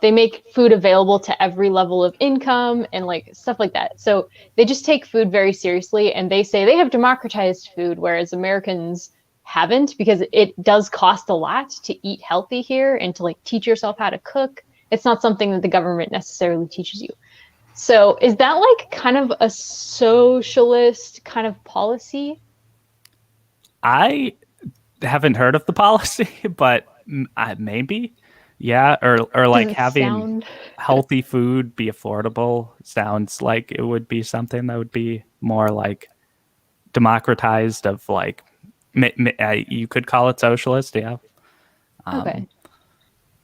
they make food available to every level of income and like stuff like that. So they just take food very seriously, and they say they have democratized food, whereas Americans haven't, because it does cost a lot to eat healthy here and to like teach yourself how to cook. It's not something that the government necessarily teaches you. So is that like kind of a socialist kind of policy? I haven't heard of the policy, but maybe. Yeah, or like having healthy food be affordable sounds like it would be something that would be more like democratized of like, you could call it socialist, yeah. Okay.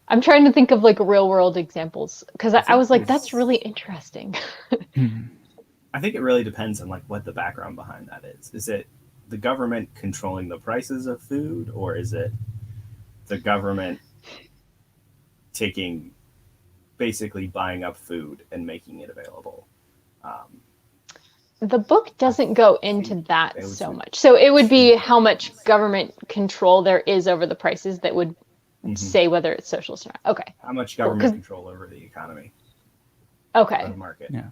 I'm trying to think of like real world examples because I was like, that's really interesting. I think it really depends on like what the background behind that is. Is it the government controlling the prices of food, or is it the government basically buying up food and making it available? The book doesn't go into that so much. So it would be how much government control there is over the prices that would say whether it's socialist or not. Okay. How much government control over the economy? Okay. Or the market. Yeah.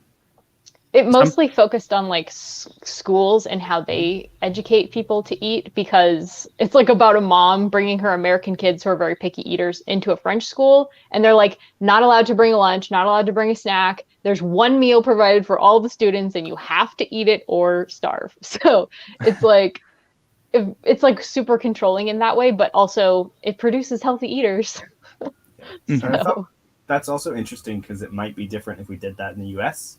It mostly focused on like schools and how they educate people to eat, because it's like about a mom bringing her American kids who are very picky eaters into a French school, and they're like not allowed to bring a lunch, not allowed to bring a snack. There's one meal provided for all the students, and you have to eat it or starve. So it's like super controlling in that way, but also it produces healthy eaters. So that's also interesting because it might be different if we did that in the U.S.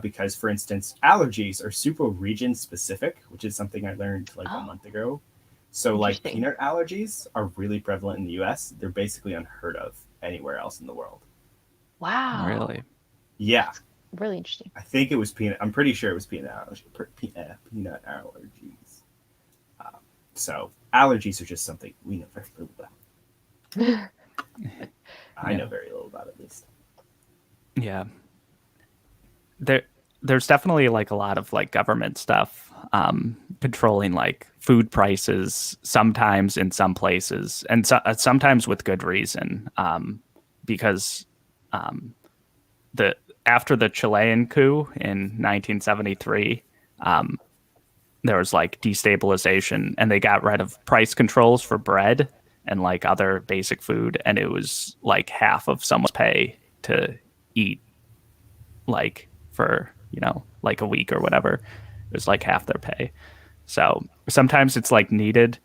Because, for instance, allergies are super region specific, which is something I learned like a month ago. So like peanut allergies are really prevalent in the US. They're basically unheard of anywhere else in the world. Wow. Really? Yeah. That's really interesting. I think it was peanut. I'm pretty sure it was peanut allergies. So allergies are just something we know very little about. I know very little about, at least. Yeah. There's definitely like a lot of like government stuff controlling like food prices sometimes in some places, and sometimes with good reason, because the after the Chilean coup in 1973, there was like destabilization, and they got rid of price controls for bread and like other basic food, and it was like half of someone's pay to eat, like for like a week or whatever. It was like half their pay. So sometimes it's like needed.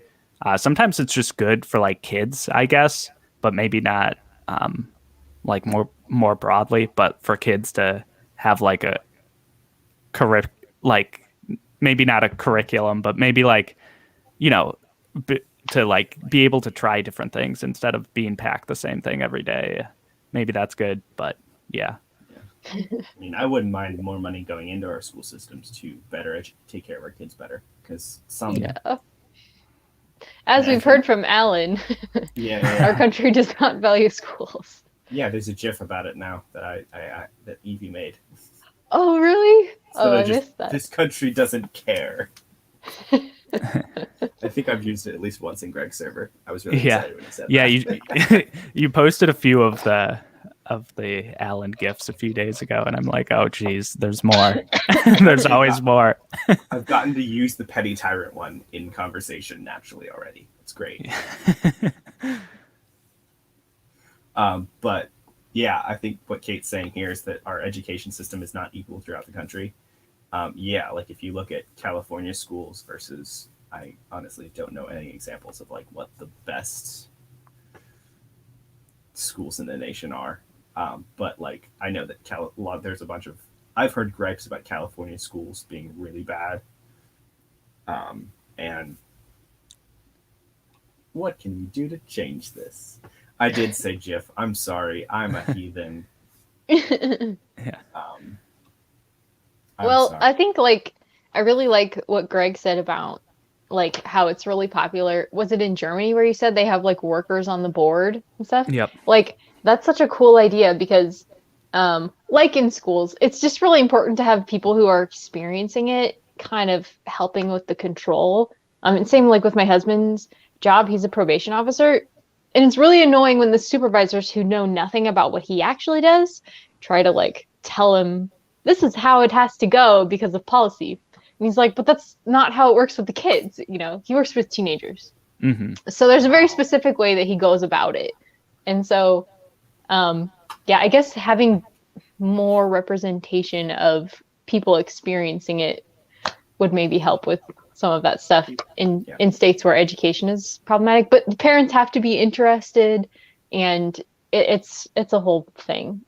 Sometimes it's just good for like kids, I guess, but maybe not like more broadly. But for kids to have like a like maybe not a curriculum, but maybe like you know to like be able to try different things instead of being packed the same thing every day. Maybe that's good, but yeah. I mean, I wouldn't mind more money going into our school systems to better take care of our kids better, because as we've heard from Alan, our country does not value schools. Yeah, there's a GIF about it now that that Evie made. Oh, really? I missed that. This country doesn't care. I think I've used it at least once in Greg's server. I was really excited when he said that. You posted a few of the Alan gifs a few days ago, and I'm like, oh geez, there's more. There's always more. I've gotten to use the petty tyrant one in conversation naturally already. It's great. But yeah, I think what Kate's saying here is that our education system is not equal throughout the country. Like if you look at California schools versus, I honestly don't know any examples of like what the best schools in the nation are. But like I know that there's a bunch of, I've heard gripes about California schools being really bad. And what can we do to change this? I did say GIF. I'm sorry. I'm a heathen. Yeah. Well, sorry. I think like I really like what Greg said about like how it's really popular. Was it in Germany where you said they have like workers on the board and stuff? Yep. Like that's such a cool idea because like in schools, it's just really important to have people who are experiencing it kind of helping with the control. And same like with my husband's job, he's a probation officer. And it's really annoying when the supervisors who know nothing about what he actually does try to like tell him this is how it has to go because of policy. And he's like, but that's not how it works with the kids. He works with teenagers. Mm-hmm. So there's a very specific way that he goes about it. And so, I guess having more representation of people experiencing it would maybe help with some of that stuff in states where education is problematic. But the parents have to be interested, and it's a whole thing.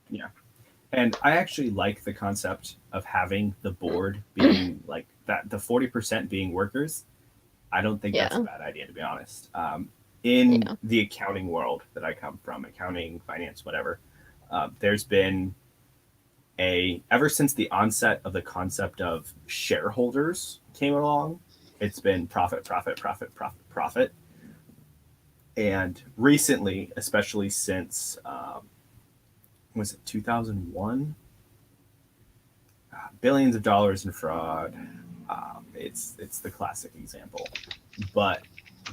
Yeah. And I actually like the concept of having the board being like that, the 40% being workers. I don't think that's a bad idea, to be honest. In the accounting world that I come from, accounting, finance, whatever, there's been ever since the onset of the concept of shareholders came along, it's been profit, profit, profit, profit, profit. And recently, especially since, was it 2001? Billions of dollars in fraud. It's the classic example. But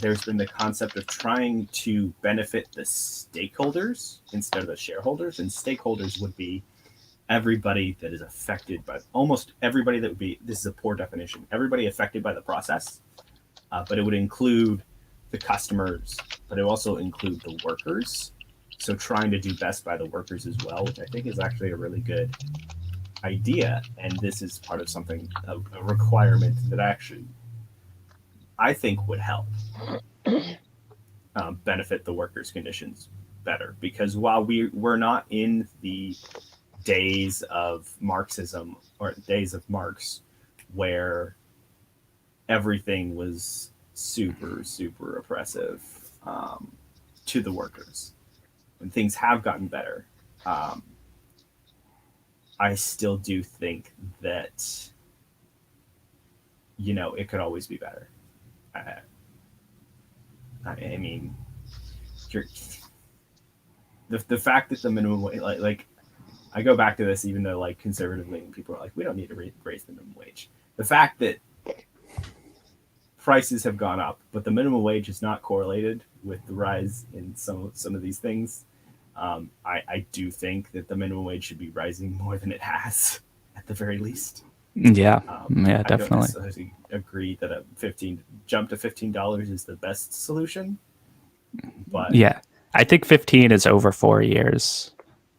there's been the concept of trying to benefit the stakeholders instead of the shareholders. And stakeholders would be everybody that is affected by, almost everybody that would be, this is a poor definition, everybody affected by the process. But it would include the customers, but it would also include the workers. So trying to do best by the workers as well, which I think is actually a really good idea. And this is part of something, a requirement that actually I think would help benefit the workers' conditions better. Because while we're not in the days of Marxism or days of Marx where everything was super, super oppressive to the workers, and things have gotten better, I still do think that, it could always be better. I mean, you're, the fact that the minimum wage, like I go back to this, even though like conservatively people are like, we don't need to raise the minimum wage. The fact that prices have gone up, but the minimum wage is not correlated with the rise in some of these things. I do think that the minimum wage should be rising more than it has, at the very least. Yeah, I definitely. don't necessarily agree that a jump to $15 is the best solution, but Yeah, I think 15 is over 4 years.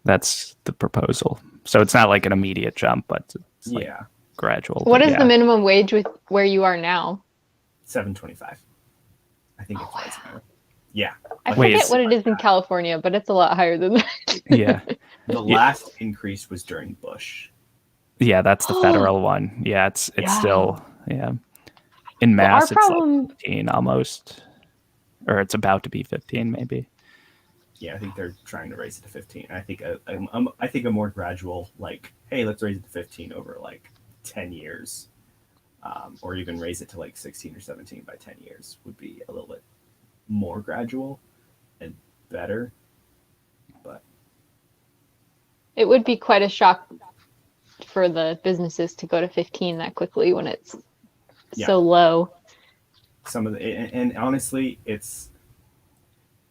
That's the proposal. So it's not like an immediate jump, but it's like yeah, gradual. What but is yeah. the minimum wage with where you are now? $7.25. I think it's rising more. Yeah. I Like, forget is- what it is in California, but it's a lot higher than that. Yeah, the last increase was during Bush. yeah, that's the federal one. Yeah, it's Yeah. still in Well, Mass our it's problem- like 15 almost, or it's about to be 15 maybe. Yeah, I think they're trying to raise it to 15. I think a more gradual, like, hey, let's raise it to 15 over like 10 years, or even raise it to like 16 or 17 by 10 years would be a little bit more gradual and better. But It would be quite a shock for the businesses to go to 15 that quickly when it's so low. some of the, and honestly, it's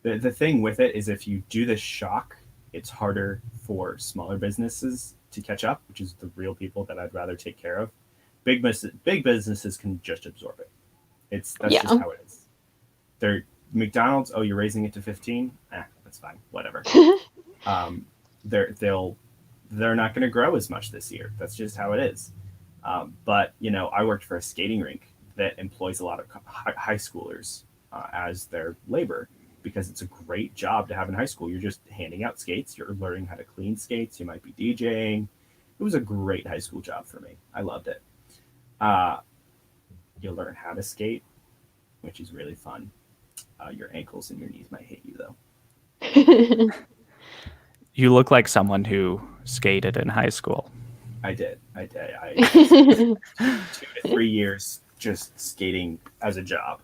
the thing with it is if you do the shock, it's harder for smaller businesses to catch up, which is the real people that I'd rather take care of. Big businesses can just absorb it. That's just how it is. They're McDonald's. Oh, you're raising it to 15? That's fine. Whatever. They're not going to grow as much this year. That's just how it is. But I worked for a skating rink that employs a lot of high schoolers as their labor, because it's a great job to have in high school. You're just handing out skates. You're learning how to clean skates. You might be DJing. It was a great high school job for me. I loved it. You'll learn how to skate, which is really fun. Your ankles and your knees might hate you, though. You look like someone who skated in high school. I did. I 2 to 3 years just skating as a job.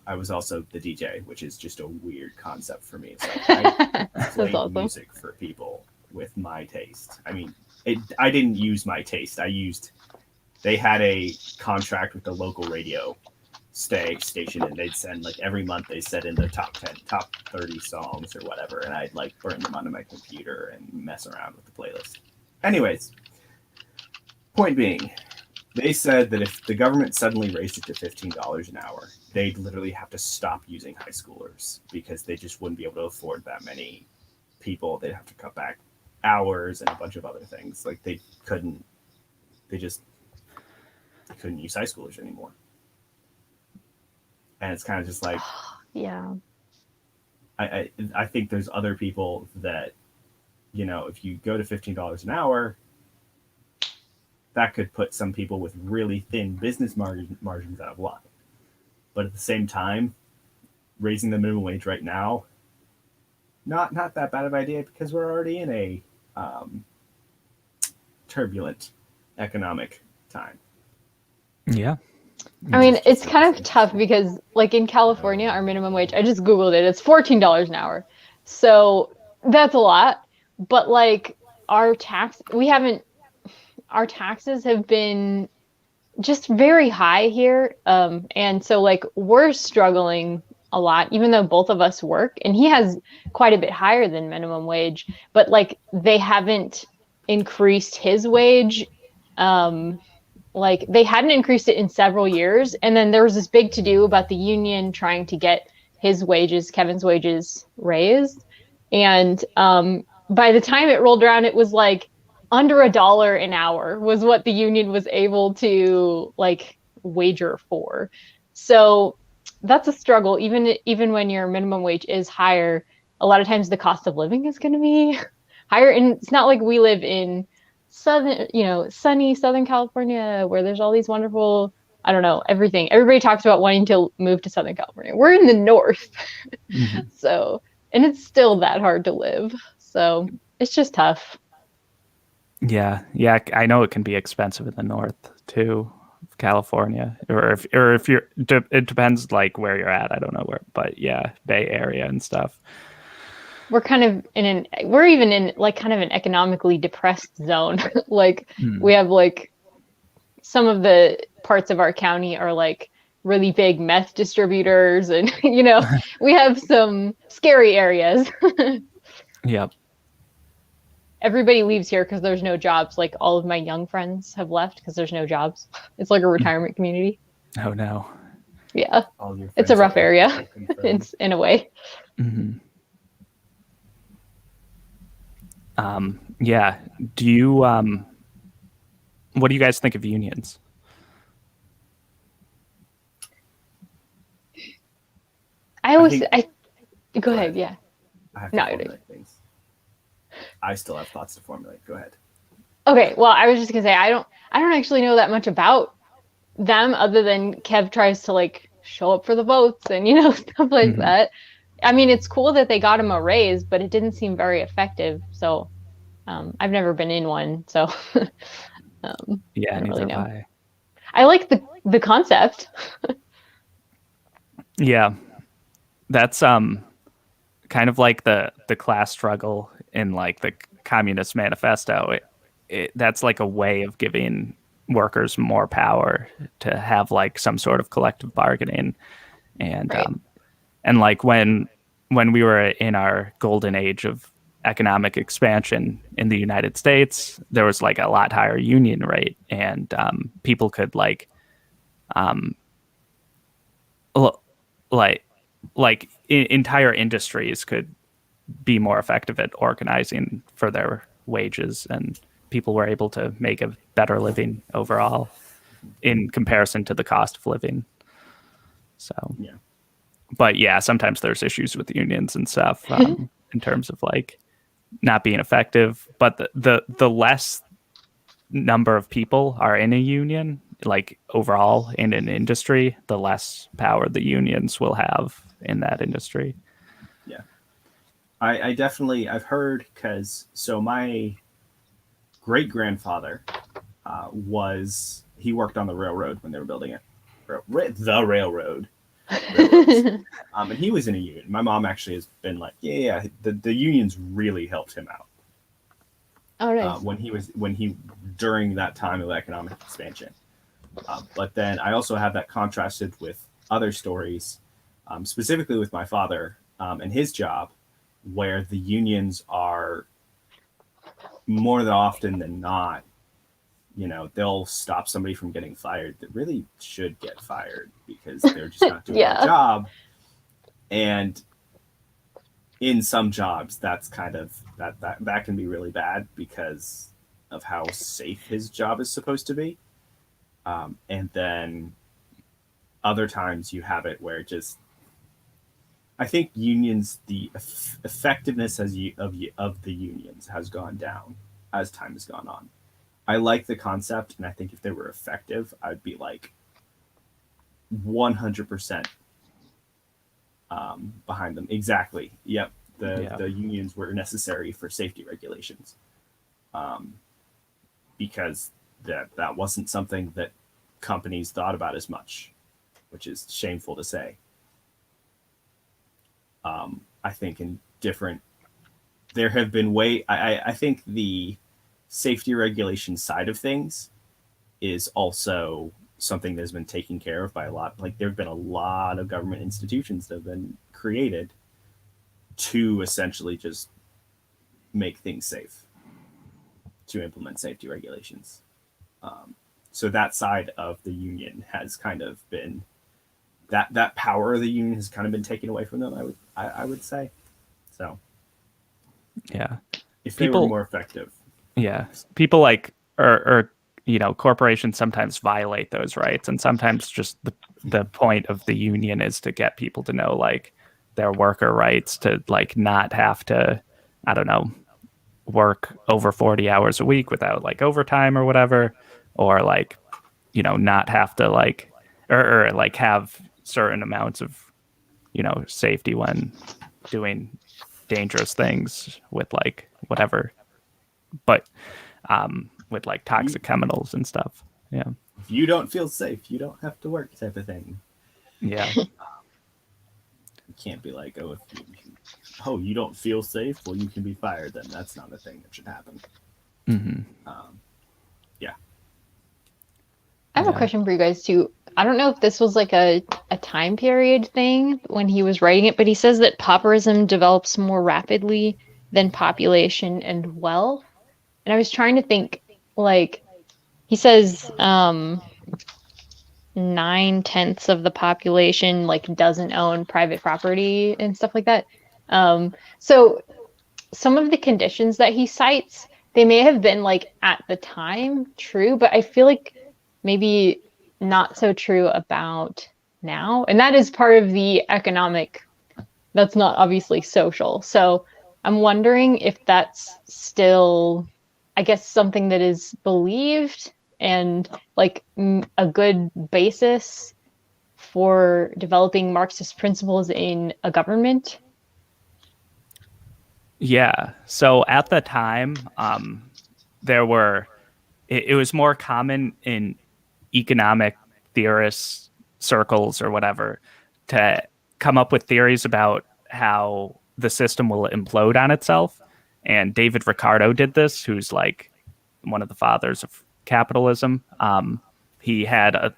I was also the DJ, which is just a weird concept for me. It's like I played awesome. music for people with my taste. I mean, I didn't use my taste. They had a contract with the local radio station, and they'd send like every month they said in the top 30 songs or whatever, and I'd like burn them onto my computer and mess around with the playlist. Anyways, point being, they said that if the government suddenly raised it to $15 an hour, they'd literally have to stop using high schoolers because they just wouldn't be able to afford that many people. They'd have to cut back hours and a bunch of other things. Like they couldn't use high schoolers anymore. And it's kind of just like, Yeah. I think there's other people that, if you go to $15 an hour, that could put some people with really thin business margins out of luck. But at the same time, raising the minimum wage right now, not that bad of an idea, because we're already in a turbulent economic time. Yeah. I mean, it's kind of tough because, like, in California, our minimum wage, I just Googled it, it's $14 an hour. So that's a lot. But, like, our taxes have been just very high here. And so, like, we're struggling a lot, even though both of us work. And he has quite a bit higher than minimum wage. But, like, they haven't increased his wage. Like, they hadn't increased it in several years. And then there was this big to-do about the union trying to get Kevin's wages raised. And by the time it rolled around, it was like under $1 an hour was what the union was able to like wager for. So that's a struggle. Even when your minimum wage is higher, a lot of times the cost of living is going to be higher. And it's not like we live in sunny Southern California where there's all these wonderful, I don't know, everything. Everybody talks about wanting to move to Southern California. We're in the north. Mm-hmm. So, and it's still that hard to live. So it's just tough. Yeah. I know it can be expensive in the north too. California, or if you're, it depends like where you're at. I don't know where, but yeah, Bay Area and stuff. We're kind of we're even in like kind of an economically depressed zone. Like we have like some of the parts of our county are like really big meth distributors, and we have some scary areas. Yep. Everybody leaves here because there's no jobs. Like all of my young friends have left because there's no jobs. It's like a retirement community. Oh no. Yeah, All your it's a friends rough are area. confirmed. It's in a way. Mm-hmm. Yeah. Do you what do you guys think of unions? Go ahead. Yeah. I have to formulate things. I still have thoughts to formulate. Go ahead. Okay. Well, I was just gonna say I don't actually know that much about them other than Kev tries to like show up for the votes and stuff like that. I mean, it's cool that they got him a raise, but it didn't seem very effective. So I've never been in one, so yeah, I don't really know. I like the concept. Yeah, that's kind of like the class struggle in like the Communist Manifesto. That's like a way of giving workers more power to have like some sort of collective bargaining, and Right. And like when we were in our golden age of economic expansion in the United States, there was like a lot higher union rate, and people could entire industries could be more effective at organizing for their wages, and people were able to make a better living overall in comparison to the cost of living. So yeah. But yeah, sometimes there's issues with unions and stuff in terms of like not being effective. But the less number of people are in a union, like overall in an industry, the less power the unions will have in that industry. Yeah. I definitely, I've heard, because so my great grandfather he worked on the railroad when they were building it. The railroad. And he was in a union. My mom actually has been like, the unions really helped him out. Oh, nice. When he during that time of economic expansion. But then I also have that contrasted with other stories, specifically with my father and his job, where the unions are more than often than not, they'll stop somebody from getting fired that really should get fired because they're just not doing their job. And in some jobs, that's kind of that can be really bad because of how safe his job is supposed to be. And then other times you have it where I think unions, the effectiveness of the unions has gone down as time has gone on. I like the concept, and I think if they were effective, I'd be like 100% behind them. Exactly. Yep. The unions were necessary for safety regulations, because that wasn't something that companies thought about as much, which is shameful to say. I think there have been I think the safety regulation side of things is also something that's been taken care of by a lot. Like there have been a lot of government institutions that have been created to essentially just make things safe, to implement safety regulations. So that side of the union has kind of been that power of the union has kind of been taken away from them. I would say. So yeah, if they were more effective. Yeah, people like or corporations sometimes violate those rights, and sometimes just the point of the union is to get people to know like their worker rights, to like not have to, I don't know, work over 40 hours a week without like overtime or whatever, or like not have to like or like have certain amounts of safety when doing dangerous things with like whatever, but with like toxic chemicals and stuff. Yeah. if you don't feel safe, you don't have to work type of thing. Yeah. You can't be like, oh, you don't feel safe, well, you can be fired. Then that's not a thing that should happen. Yeah. I have a question for you guys too. I don't know if this was like a time period thing when he was writing it, but he says that pauperism develops more rapidly than population and wealth. And I was trying to think, like, he says 9/10 of the population like doesn't own private property and stuff like that. So some of the conditions that he cites, they may have been like at the time true, but I feel like maybe not so true about now. And that is part of the economic, that's not obviously social. So I'm wondering if that's still, I guess, something that is believed and like a good basis for developing Marxist principles in a government. Yeah. So at the time, there were, it was more common in economic theorists circles or whatever to come up with theories about how the system will implode on itself. And David Ricardo did this, who's like one of the fathers of capitalism. He had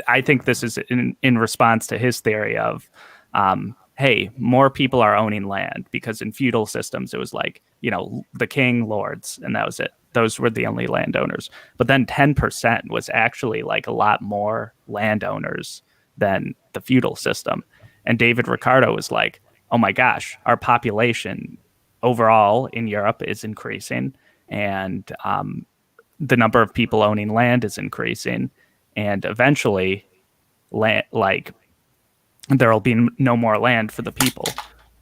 I think this is in response to his theory of, hey, more people are owning land, because in feudal systems, it was like, the king, lords, and that was it. Those were the only landowners. But then 10% was actually like a lot more landowners than the feudal system. And David Ricardo was like, oh my gosh, our population overall in Europe is increasing. And the number of people owning land is increasing. And eventually, like, there'll be no more land for the people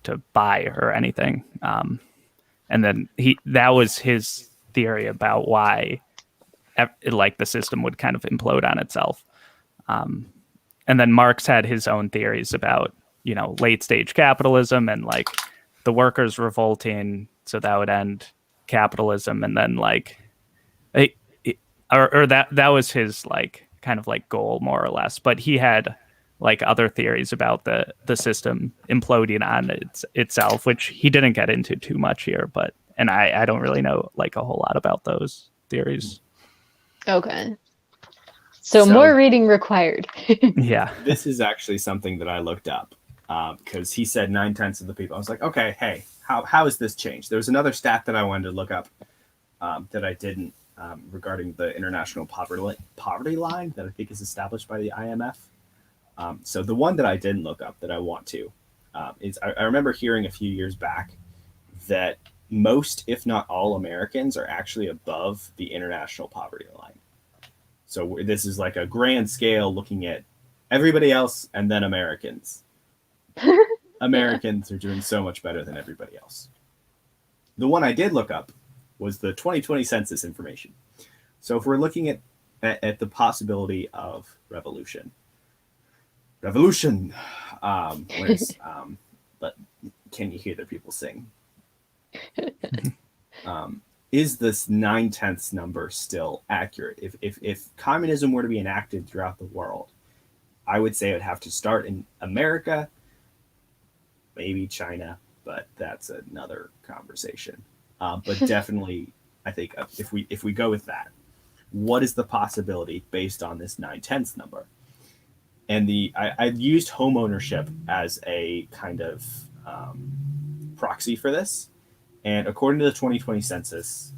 to buy or anything. And then that was his theory about why like the system would kind of implode on itself. And then Marx had his own theories about, late stage capitalism and like the workers revolting. So that would end capitalism. And then like, that was his like kind of like goal more or less. But he had like other theories about the system imploding on itself, which he didn't get into too much here, and I don't really know like a whole lot about those theories. Okay. So more reading required. Yeah. This is actually something that I looked up because he said 9/10 of the people. I was like, okay, hey, how has this changed? There was another stat that I wanted to look up that I didn't regarding the international poverty line that I think is established by the IMF. So the one that I didn't look up that I want to is I remember hearing a few years back that most, if not all, Americans are actually above the international poverty line. So this is like a grand scale looking at everybody else and then Americans. Americans are doing so much better than everybody else. The one I did look up was the 2020 census information. So if we're looking at the possibility of revolution, but can you hear the people sing? Is this 9/10 number still accurate? If communism were to be enacted throughout the world, I would say it would have to start in America, maybe China, but that's another conversation. But definitely, I think if we go with that, what is the possibility based on this 9/10 number? And I've used home ownership as a kind of proxy for this. And according to the 2020 census,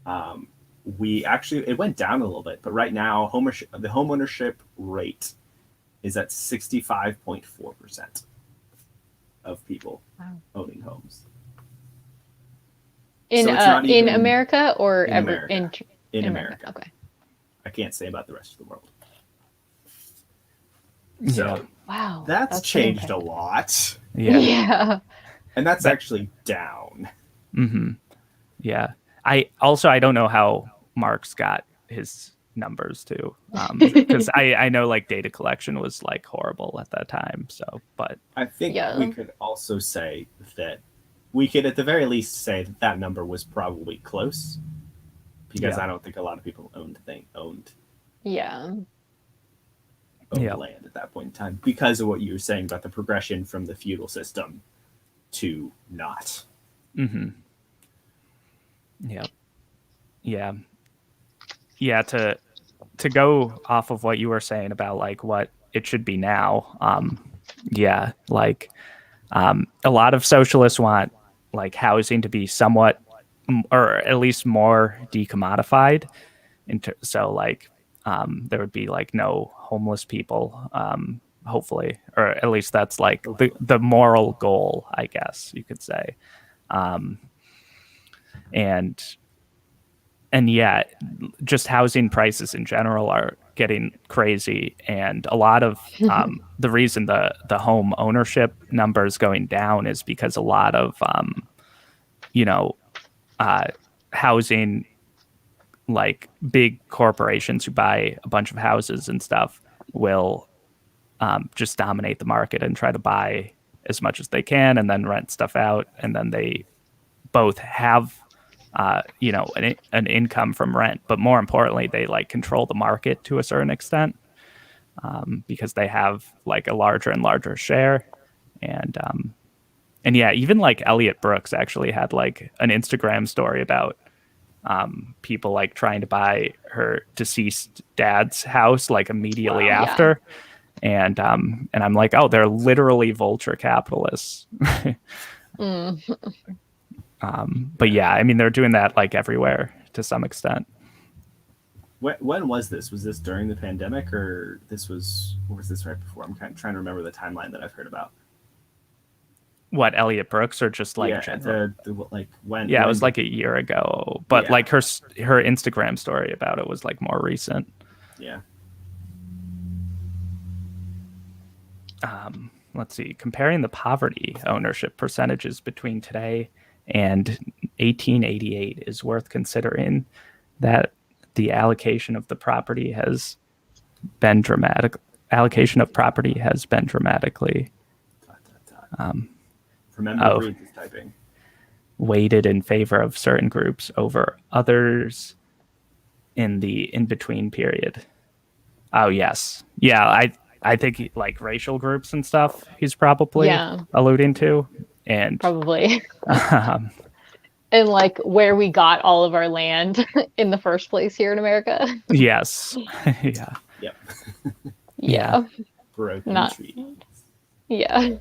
it went down a little bit, but right now the home ownership rate is at 65.4% of people owning homes. In America or in America. In America. Okay. I can't say about the rest of the world. Yeah. So wow, that's changed a lot. Yeah. And that's actually down. Mm-hmm. Yeah. I don't know how Marx got his numbers too, because I know like data collection was like horrible at that time. So, but I think we could also say that we could at the very least say that number was probably close, because I don't think a lot of people owned Yeah. Owned Yep. land at that point in time because of what you were saying about the progression from the feudal system to not. Mm-hmm. Yep. Yeah. Yeah. To go off of what you were saying about like what it should be now. Yeah. Like, a lot of socialists want like housing to be somewhat, or at least more decommodified. So like, there would be like no homeless people, hopefully, or at least that's like the moral goal, I guess you could say. Um, and and yeah, just housing prices in general are getting crazy, and a lot of the reason the home ownership number is going down is because a lot of you know uh, housing, like big corporations who buy a bunch of houses and stuff, will just dominate the market and try to buy as much as they can and then rent stuff out, and then they both have an income from rent, but more importantly they like control the market to a certain extent, because they have like a larger and larger share. And yeah, even like Elliot Brooks actually had like an Instagram story about people like trying to buy her deceased dad's house like immediately Wow. after. And I'm like, oh, they're literally vulture capitalists. But yeah, I mean, they're doing that like everywhere to some extent. When was this? Was this during the pandemic, or was this right before? I'm kind of trying to remember the timeline that I've heard about. What, Elliot Brooks, or just like yeah, like when? Yeah, when it was like a year ago, but yeah. like her Instagram story about it was like more recent. Yeah. Let's see, comparing the poverty ownership percentages between today and 1888 is worth considering that the allocation of property has been dramatically Remember, read this typing. Weighted in favor of certain groups over others in the in-between period. Oh yes, yeah, I think like racial groups and stuff he's probably alluding to, and probably and like where we got all of our land in the first place here in America. Yes. Yeah. Yep. Yeah. Broken trees. Yeah.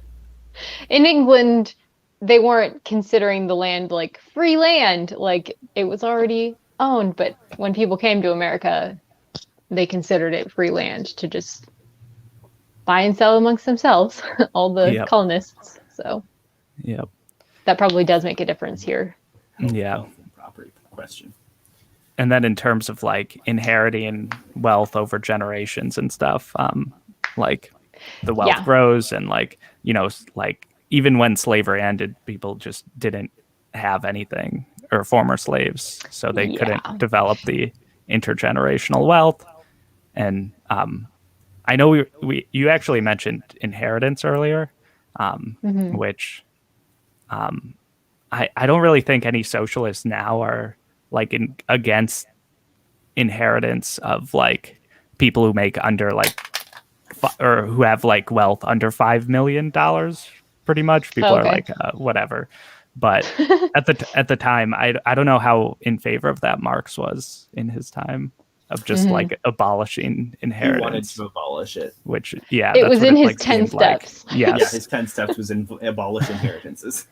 In England, they weren't considering the land like free land, like it was already owned. But when people came to America, they considered it free land to just buy and sell amongst themselves, all the colonists. So that probably does make a difference here. Yeah. Property question. And then in terms of like inheriting wealth over generations and stuff, like the wealth grows, and like, like even when slavery ended, people just didn't have anything, or former slaves, so they couldn't develop the intergenerational wealth. And I know you actually mentioned inheritance earlier, which I don't really think any socialists now are like against inheritance of like people who make under like or who have like wealth under $5 million. Pretty much people are like whatever. But at the time, I don't know how in favor of that Marx was in his time, of just like abolishing inheritance. He wanted to abolish it. Which it was in his like 10 steps. Like. Yes. Yeah, his 10 steps was in abolish inheritances.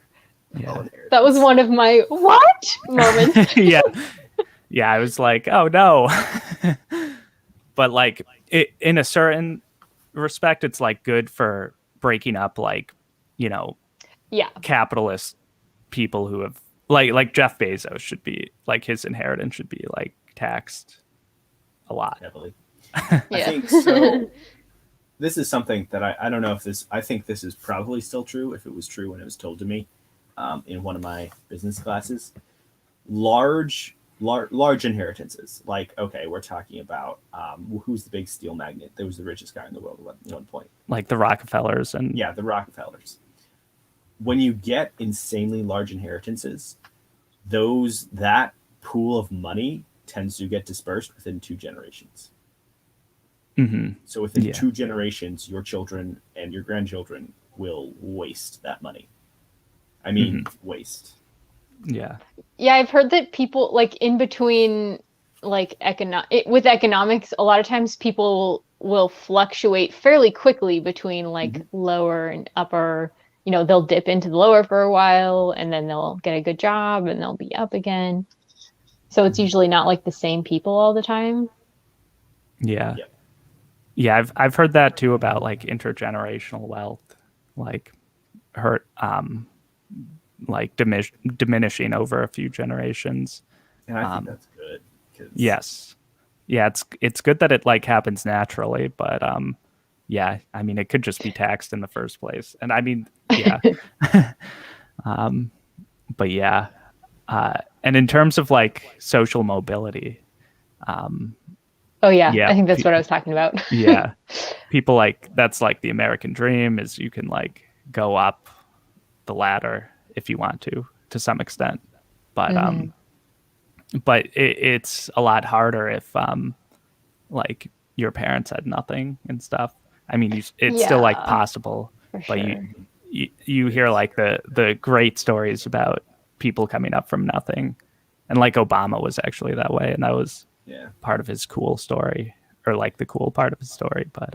That was one of my what moments. Yeah, I was like, oh no. But like in a certain respect, it's like good for breaking up like, capitalist people who have like Jeff Bezos should be like, his inheritance should be like taxed a lot. Heavily. I think so. This is something that I don't know if this, I think this is probably still true if it was true when it was told to me in one of my business classes. Large inheritances. Like, okay, we're talking about who's the big steel magnate that was the richest guy in the world at one point. Like the Rockefellers and... Yeah, the Rockefellers. When you get insanely large inheritances, that pool of money tends to get dispersed within 2 generations. So within Yeah. 2 generations, your children and your grandchildren will waste that money. I mean, waste. Yeah. Yeah, I've heard that people like in between like with economics, a lot of times people will fluctuate fairly quickly between like lower and upper. You know, they'll dip into the lower for a while and then they'll get a good job and they'll be up again. So it's usually not like the same people all the time. Yeah. Yep. Yeah, I've heard that too about like intergenerational wealth, like hurt like diminishing over a few generations. And I think that's good. 'Cause Yes. Yeah, it's good that it like happens naturally, but yeah, I mean it could just be taxed in the first place. And I mean, yeah. But yeah. And in terms of like social mobility, Oh yeah, yeah, I think that's what I was talking about. yeah, people like that's like the American dream is you can like go up the ladder if you want to some extent, but it's a lot harder if like your parents had nothing and stuff. I mean, it's still like Yeah, possible, for but sure. you hear like the great stories about people coming up from nothing, and like Obama was actually that way, and that was yeah. part of his cool story, or like the cool part of his story. But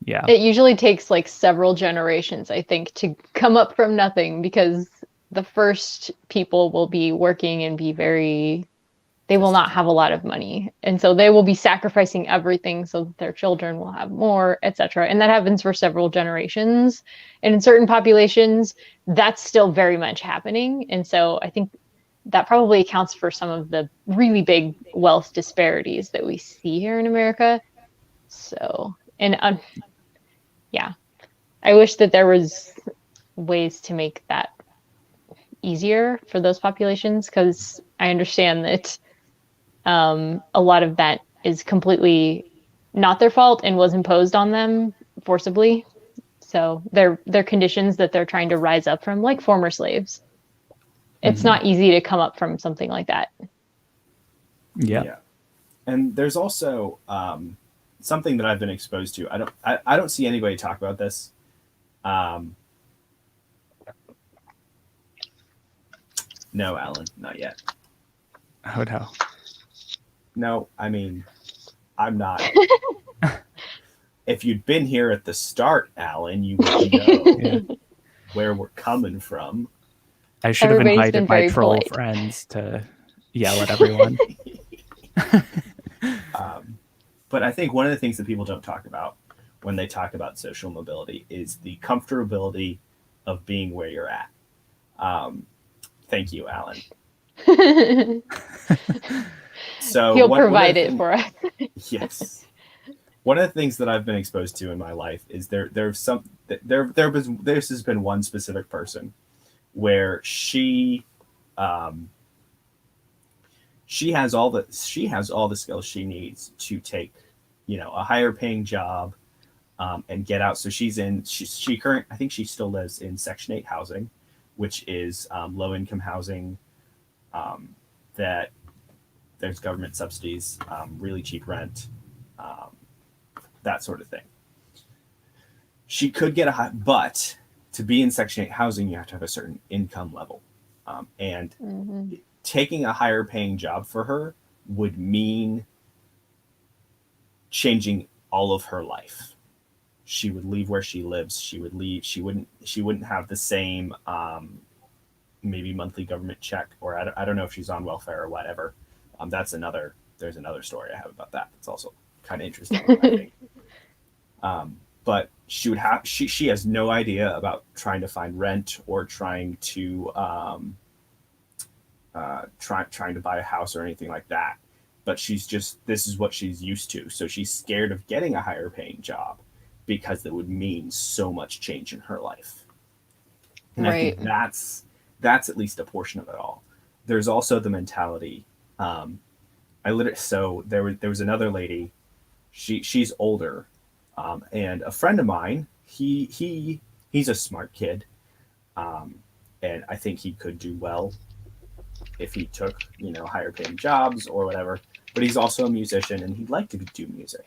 yeah, It usually takes like several generations, I think, to come up from nothing because the first people will be working and they will not have a lot of money. And so they will be sacrificing everything so that their children will have more, etc. And that happens for several generations. And in certain populations, that's still very much happening. And so I think that probably accounts for some of the really big wealth disparities that we see here in America. So, and yeah, I wish that there was ways to make that easier for those populations because I understand that a lot of that is completely not their fault and was imposed on them forcibly. So they're conditions that they're trying to rise up from, like former slaves. It's not easy to come up from something like that. yeah, And there's also something that I've been exposed to. I don't see anybody talk about this. No, Alan, not yet. oh no, No, I mean, I'm not. If you'd been here at the start, Alan, you would know yeah. where we're coming from. I should have Everybody's been invited my very troll polite. friends to yell at everyone. But I think one of the things that people don't talk about when they talk about social mobility is the comfortability of being where you're at. Thank you, Alan. So He'll provide it for us. Yes. One of the things that I've been exposed to in my life is there has been one specific person where she has all the skills she needs to take, a higher paying job and get out. So I think she still lives in Section 8 housing, which is low income housing that there's government subsidies, really cheap rent, that sort of thing. She could get but to be in Section 8 housing, you have to have a certain income level. And taking a higher paying job for her would mean changing all of her life. She would leave where she lives. She wouldn't have the same maybe monthly government check, or I don't know if she's on welfare or whatever. There's another story I have about that. It's also kind of interesting, I think. But she has no idea about trying to find rent or trying to trying to buy a house or anything like that. But this is what she's used to. So she's scared of getting a higher paying job because it would mean so much change in her life. And Right. I think that's at least a portion of it all. There's also the mentality. So there was another lady. She's older, and a friend of mine. He's a smart kid, and I think he could do well if he took higher paying jobs or whatever. But he's also a musician, and he'd like to do music.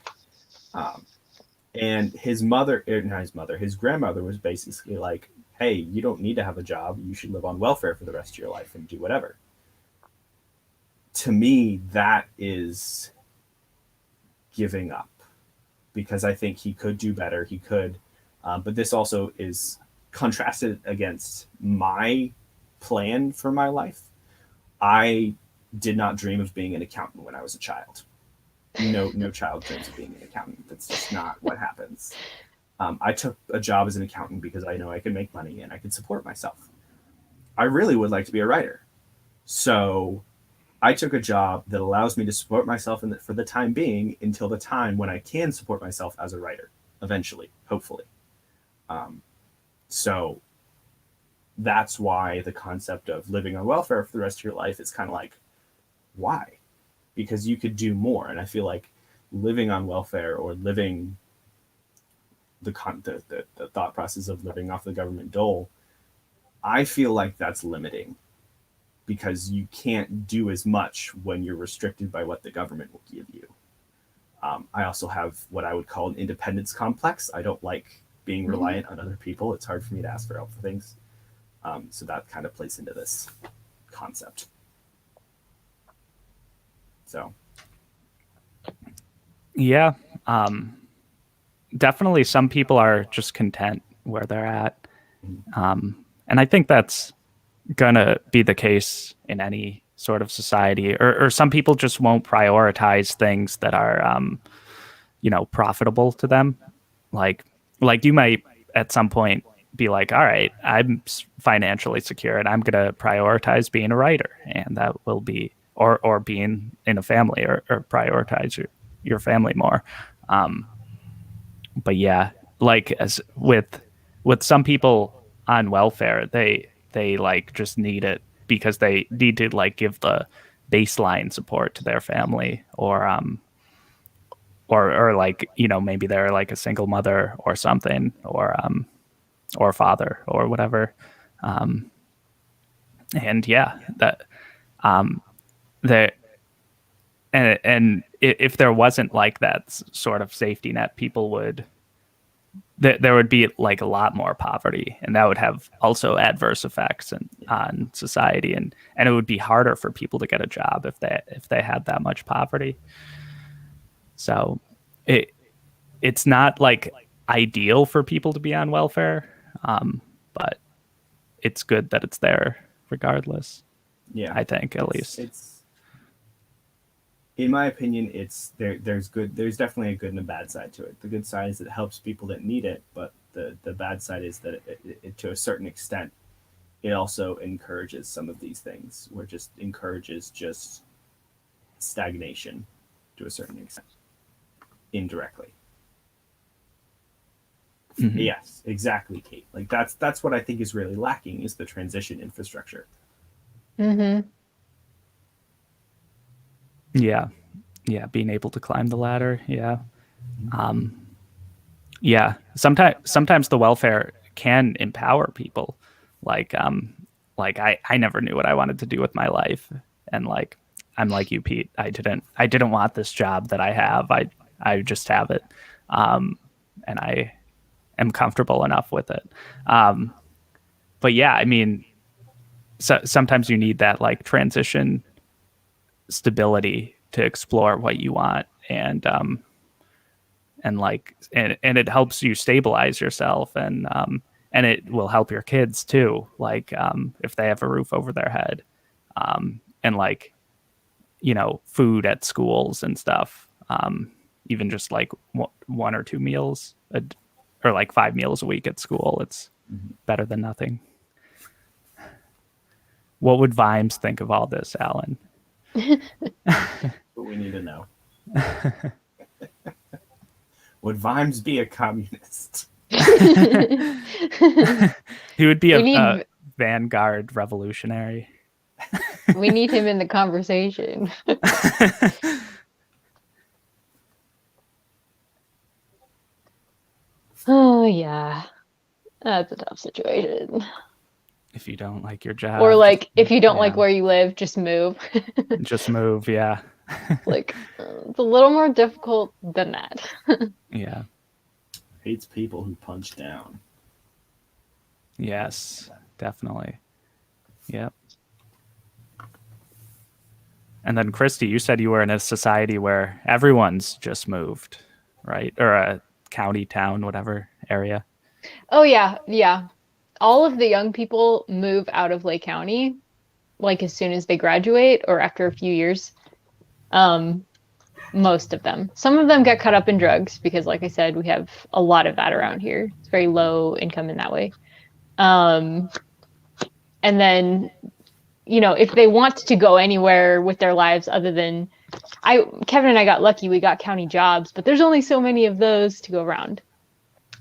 And his grandmother was basically like, hey, you don't need to have a job. You should live on welfare for the rest of your life and do whatever. To me, that is giving up, because I think he could do better. He could. But this also is contrasted against my plan for my life. I did not dream of being an accountant when I was a child. No child dreams of being an accountant. That's just not what happens. I took a job as an accountant because I know I could make money and I could support myself. I really would like to be a writer. So I took a job that allows me to support myself for the time being until the time when I can support myself as a writer, eventually, hopefully. So that's why the concept of living on welfare for the rest of your life is kind of like, why? Because you could do more. And I feel like living on welfare or living the thought process of living off the government dole, I feel like that's limiting, because you can't do as much when you're restricted by what the government will give you. I also have what I would call an independence complex. I don't like being reliant on other people. It's hard for me to ask for help for things. So that kind of plays into this concept. So. Yeah. Definitely some people are just content where they're at. And I think that's going to be the case in any sort of society, or some people just won't prioritize things that are, profitable to them. Like you might at some point be like, all right, I'm financially secure and I'm going to prioritize being a writer, and that will be, or being in a family, or prioritize your family more. But yeah, like as with some people on welfare, they like just need it because they need to like give the baseline support to their family, or like, maybe they're like a single mother or something, or father or whatever. And yeah, that and if there wasn't like that sort of safety net, people would, there would be like a lot more poverty, and that would have also adverse effects on society, and it would be harder for people to get a job if they had that much poverty. So it's not like ideal for people to be on welfare, but it's good that it's there regardless. Yeah, I think at least it's in my opinion, it's there's definitely a good and a bad side to it. The good side is it helps people that need it, but the bad side is that it to a certain extent, it also encourages some of these things, where it just encourages just stagnation to a certain extent, indirectly. Mm-hmm. Yes, exactly, Kate. Like that's what I think is really lacking, is the transition infrastructure. Mm-hmm. Yeah, being able to climb the ladder. Yeah. Yeah, sometimes the welfare can empower people. Like I never knew what I wanted to do with my life, and like I'm like you, Pete. I didn't want this job that I have. I just have it, and I am comfortable enough with it. But yeah, I mean, sometimes you need that like transition stability to explore what you want, and it helps you stabilize yourself, and it will help your kids too, like if they have a roof over their head, and like food at schools and stuff, even just like 1 or 2 meals or like 5 meals a week at school. It's better than nothing. What would Vimes think of all this, Alan? What we need to know. Would Vimes be a communist? He would be a vanguard revolutionary. We need him in the conversation. Oh yeah, that's a tough situation. If you don't like your job, or like if you don't like where you live, just move. Just move. Yeah. Like it's a little more difficult than that. Yeah. Hates people who punch down. Yes, definitely. Yep. And then Christy, you said you were in a society where everyone's just moved, right? Or a county, town, whatever area. Oh yeah, yeah. All of the young people move out of Lake County like as soon as they graduate or after a few years. Um, most of them. Some of them get caught up in drugs because, like I said, we have a lot of that around here. It's very low income in that way. Um, and then, if they want to go anywhere with their lives other than Kevin and I got lucky, we got county jobs, but there's only so many of those to go around.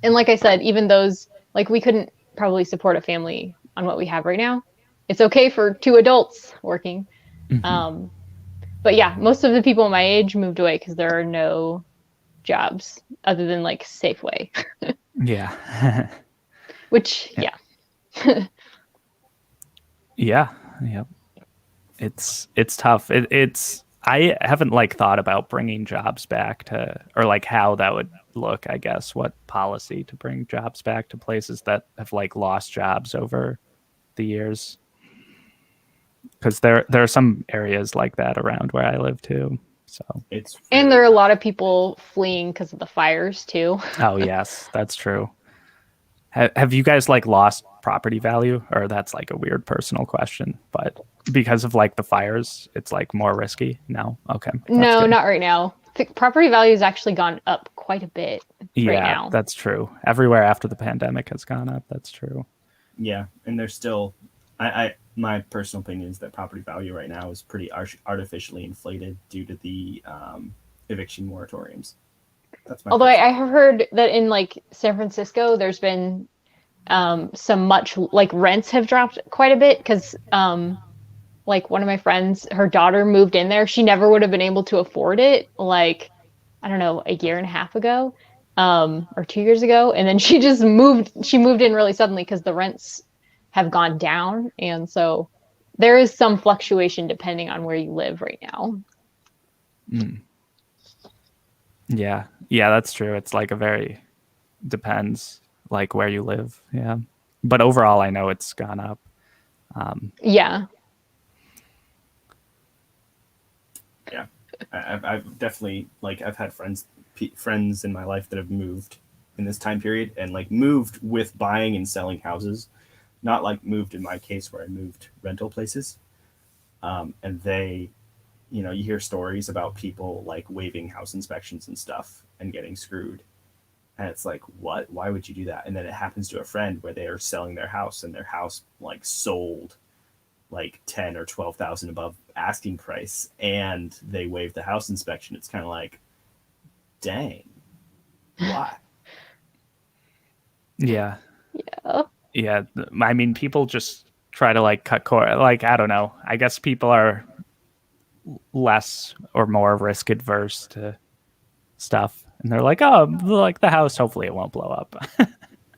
And like I said, even those, like we couldn't probably support a family on what we have right now. It's okay for 2 adults working. Mm-hmm. But yeah, most of the people my age moved away because there are no jobs other than like Safeway, Yeah. which, Yeah. yeah. Yeah. Yep. It's tough. It's I haven't like thought about bringing jobs back to, or like how that would look, I guess, what policy to bring jobs back to places that have like lost jobs over the years. Because there are some areas like that around where I live too. So It's And there are a lot of people fleeing because of the fires too. oh yes, that's true. Have you guys like lost property value, or that's like a weird personal question, but because of like the fires, it's like more risky? No, okay, that's No, good. not right now. Property value has actually gone up quite a bit right Yeah, now. that's true. Everywhere after the pandemic has gone up. That's true. Yeah, and there's still, I my personal opinion is that property value right now is pretty artificially inflated due to the eviction moratoriums. That's my Although personal. I have heard that in like San Francisco, there's been some much like rents have dropped quite a bit because like one of my friends, her daughter moved in there. She never would have been able to afford it like, I don't know, a year and a half ago, or 2 years ago. And then she moved in really suddenly because the rents have gone down. And so there is some fluctuation depending on where you live right now. Mm. Yeah, yeah, that's true. It's like a very depends like where you live. Yeah, but overall, I know it's gone up. Yeah. Yeah, I've definitely like I've had friends in my life that have moved in this time period and like moved with buying and selling houses, not like moved in my case where I moved rental places. And they, you hear stories about people like waiving house inspections and stuff and getting screwed. And it's like, what? Why would you do that? And then it happens to a friend where they are selling their house and their house like sold like 10 or 12,000 above asking price and they waive the house inspection. It's kind of like, dang, why? Yeah, Yeah. yeah. I mean, people just try to like cut core. Like I don't know. I guess people are less or more risk adverse to stuff, and they're like, oh, like the house. Hopefully, it won't blow up.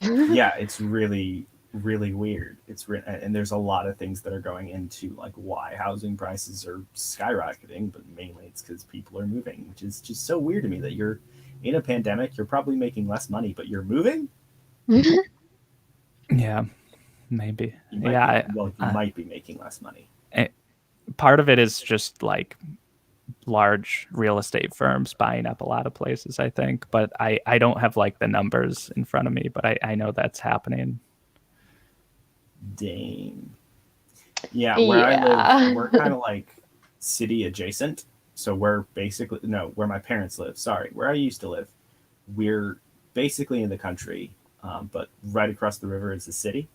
Yeah, it's really, really weird. And there's a lot of things that are going into like why housing prices are skyrocketing, but mainly it's because people are moving, which is just so weird to me that you're in a pandemic, you're probably making less money, but you're moving. Yeah, maybe. You might Yeah, be, well, you might be making less money. part of it is just like large real estate firms buying up a lot of places, I think. But I don't have like the numbers in front of me, but I know that's happening. Dang. Yeah, where I Yeah. live, we're kind of like city adjacent. So we're basically, no, where my parents live, sorry, where I used to live, we're basically in the country, but right across the river is the city.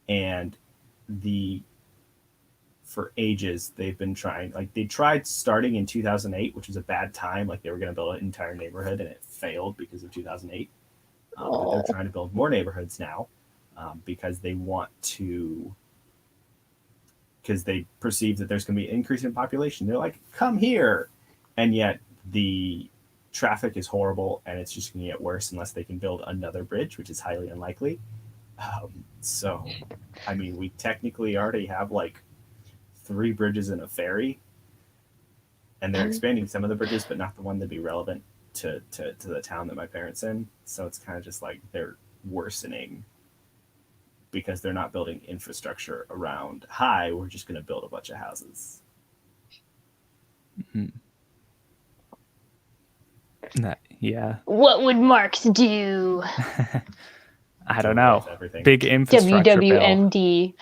And the for ages they've been trying, like they tried starting in 2008, which was a bad time, like they were going to build an entire neighborhood and it failed because of 2008. But they're Oh. trying to build more neighborhoods now, because they want to, because they perceive that there's going to be an increase in population. They're like, come here. And yet the traffic is horrible and it's just going to get worse unless they can build another bridge, which is highly unlikely. So, I mean, we technically already have like 3 bridges and a ferry, and they're expanding some of the bridges, but not the one that'd be relevant to the town that my parents in. So it's kind of just like they're worsening because they're not building infrastructure around, hi, we're just going to build a bunch of houses. Mm-hmm. Yeah. What would Marx do? I don't know. Everything. Big infrastructure WWMD.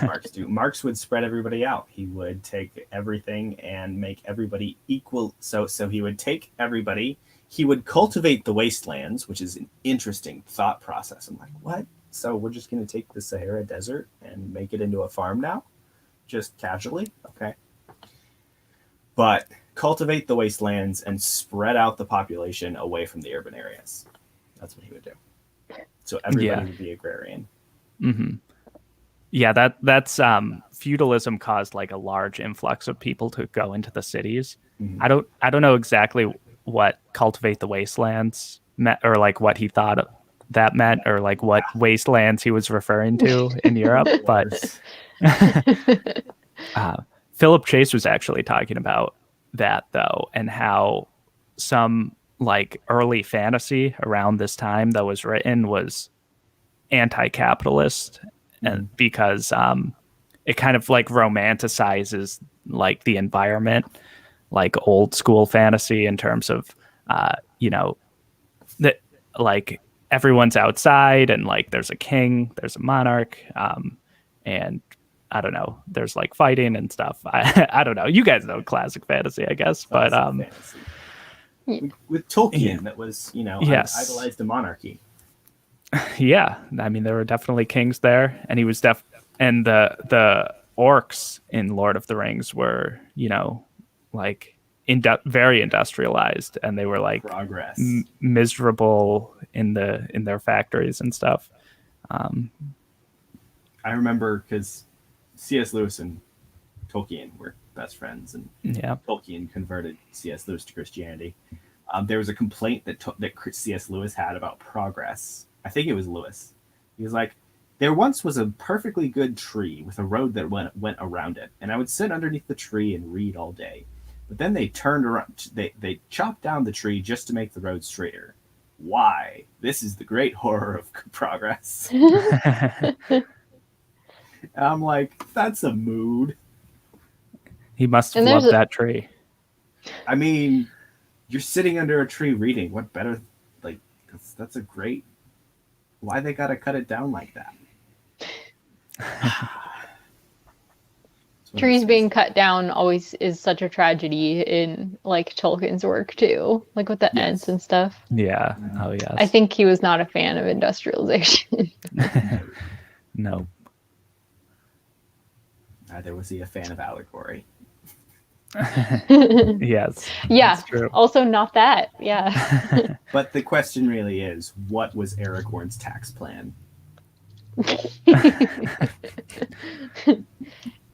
Marx do. Marx would spread everybody out. He would take everything and make everybody equal. So he would take everybody. He would cultivate the wastelands, which is an interesting thought process. I'm like, what? So we're just going to take the Sahara Desert and make it into a farm now? Just casually? Okay. But cultivate the wastelands and spread out the population away from the urban areas. That's what he would do. So everybody would be agrarian. Mm-hmm. Yeah, that's feudalism caused like a large influx of people to go into the cities. Mm-hmm. I don't know exactly what cultivate the wastelands meant, or like what he thought that meant, or like what wastelands he was referring to in Europe. But Philip Chase was actually talking about that though, and how some like early fantasy around this time that was written was anti-capitalist, and because it kind of like romanticizes like the environment, like old school fantasy in terms of that like everyone's outside and like there's a king, there's a monarch, and I don't know, there's like fighting and stuff. I don't know, you guys know classic fantasy, I guess. But with Tolkien, that was idolized the monarchy. Yeah, I mean there were definitely kings there, and he was and the orcs in Lord of the Rings were like very industrialized, and they were like progress miserable in their factories and stuff. I remember because C.S. Lewis and Tolkien were best friends, and Tolkien converted C.S. Lewis to Christianity. There was a complaint that C.S. Lewis had about progress. I think it was Lewis. He was like, there once was a perfectly good tree with a road that went around it, and I would sit underneath the tree and read all day. But then they turned around, they chopped down the tree just to make the road straighter. Why? This is the great horror of progress. And I'm like, that's a mood. He must have loved that tree. I mean, you're sitting under a tree reading. What better? Like, that's a great. Why they gotta cut it down like that? Trees being cut down always is such a tragedy in like Tolkien's work too, like with the Ents and stuff. Yeah. Oh yes. I think he was not a fan of industrialization. No. Neither was he a fan of allegory. Yes. Yeah. True. Also not that. Yeah. But the question really is, what was Aragorn's tax plan?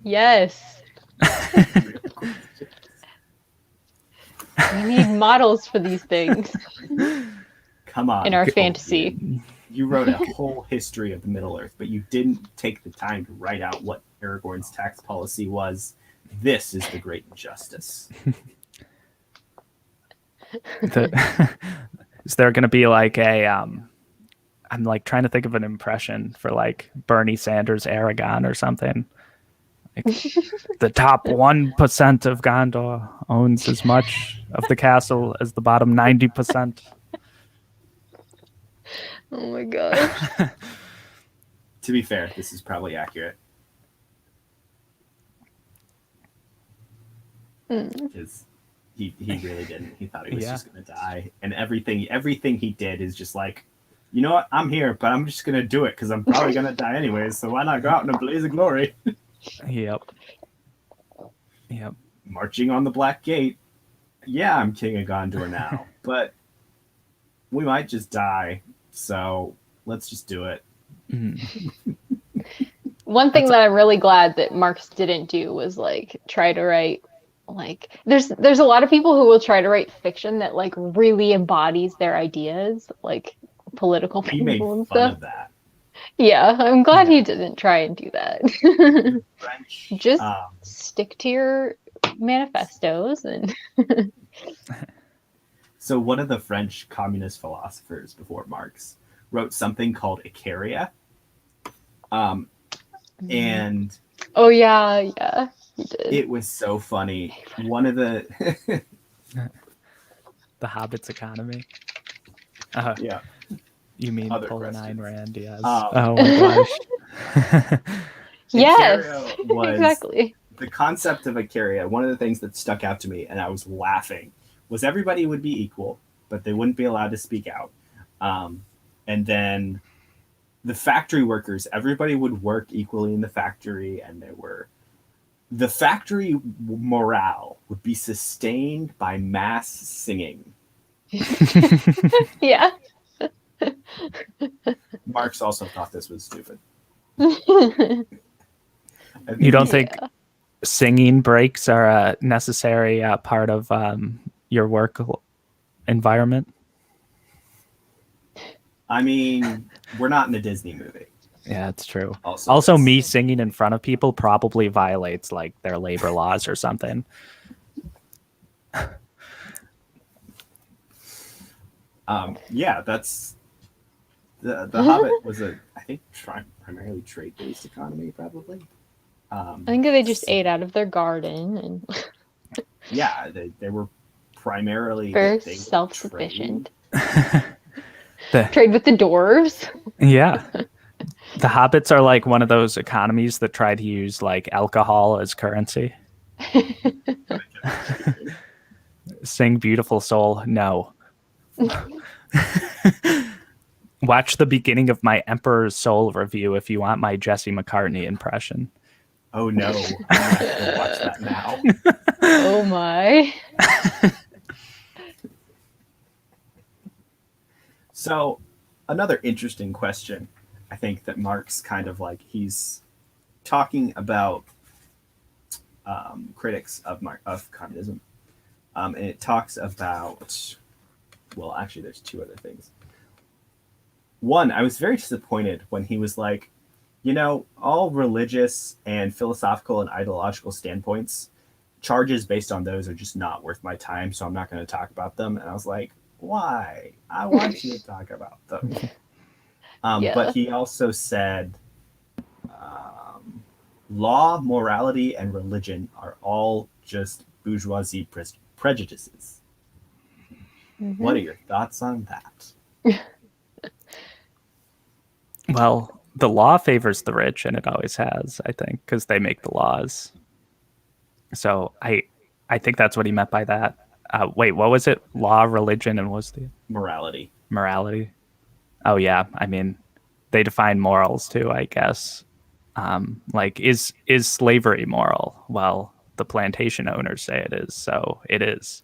Yes. We need models for these things. Come on. In our fantasy. You wrote a whole history of the Middle Earth, but you didn't take the time to write out what Aragorn's tax policy was. This is the great injustice. Is there going to be like a I'm like trying to think of an impression for like Bernie Sanders Aragon or something. Like, the top 1% of Gondor owns as much of the castle as the bottom 90%. Oh my gosh. To be fair, this is probably accurate. Because he really didn't. He thought he was just going to die. And everything he did is just like, you know what? I'm here, but I'm just going to do it because I'm probably going to die anyways. So why not go out in a blaze of glory? Yep. Marching on the Black Gate. Yeah, I'm king of Gondor now, but we might just die. So let's just do it. One thing that I'm really glad that Marx didn't do was like try to write like there's a lot of people who will try to write fiction that like really embodies their ideas, like political people and stuff. Of that. Yeah, I'm glad he didn't try and do that. French, just stick to your manifestos and So one of the French communist philosophers before Marx wrote something called Icaria. And oh yeah, he did. it was so funny. One of the The Hobbit's economy. yeah. You mean Other Poland questions. Ayn Rand? Yes. Um, Oh my gosh. Yes, Icaria was exactly. the concept of Icaria. One of the things that stuck out to me, and I was laughing, was everybody would be equal, but they wouldn't be allowed to speak out. And then the factory workers, everybody would work equally in the factory, and the factory morale would be sustained by mass singing. Yeah. Marx also thought this was stupid. You don't think singing breaks are a necessary part of your work environment? I mean, we're not in a Disney movie. Yeah, it's true. Also, me singing in front of people probably violates like their labor laws or something. Yeah, that's the Hobbit was I think primarily trade-based economy, probably. I think they just ate out of their garden and Yeah, they were primarily very they self-sufficient. The- Trade with the dwarves. Yeah. The Hobbits are like one of those economies that try to use like alcohol as currency. Sing Beautiful Soul. No. Watch the beginning of my Emperor's Soul review if you want my Jesse McCartney impression. Oh no, I'm gonna have to watch that now. Oh my. So, another interesting question, I think that Marx kind of like he's talking about critics of communism, and it talks about. Well, actually, there's two other things. One, I was very disappointed when he was like, all religious and philosophical and ideological standpoints, charges based on those are just not worth my time, so I'm not going to talk about them. And I was like, why? I want you to talk about them. Yeah. But he also said, law, morality, and religion are all just bourgeoisie prejudices. Mm-hmm. What are your thoughts on that? Well, the law favors the rich, and it always has, I think, because they make the laws. So I think that's what he meant by that. Wait, what was it? Law, religion, and what was the Morality. morality? Oh yeah, I mean, they define morals too, I guess. Like, is slavery moral? Well, the plantation owners say it is, so it is.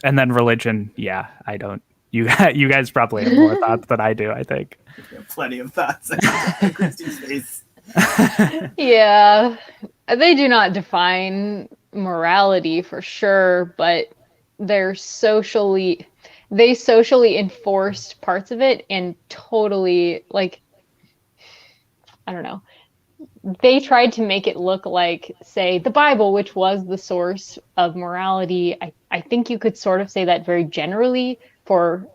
And then religion, yeah, I don't. You guys probably have more thoughts than I do, I think. You have plenty of thoughts. Christy's face. Yeah. They do not define morality for sure, but they socially enforced parts of it and totally like I don't know. They tried to make it look like, say, the Bible, which was the source of morality. I think you could sort of say that very generally for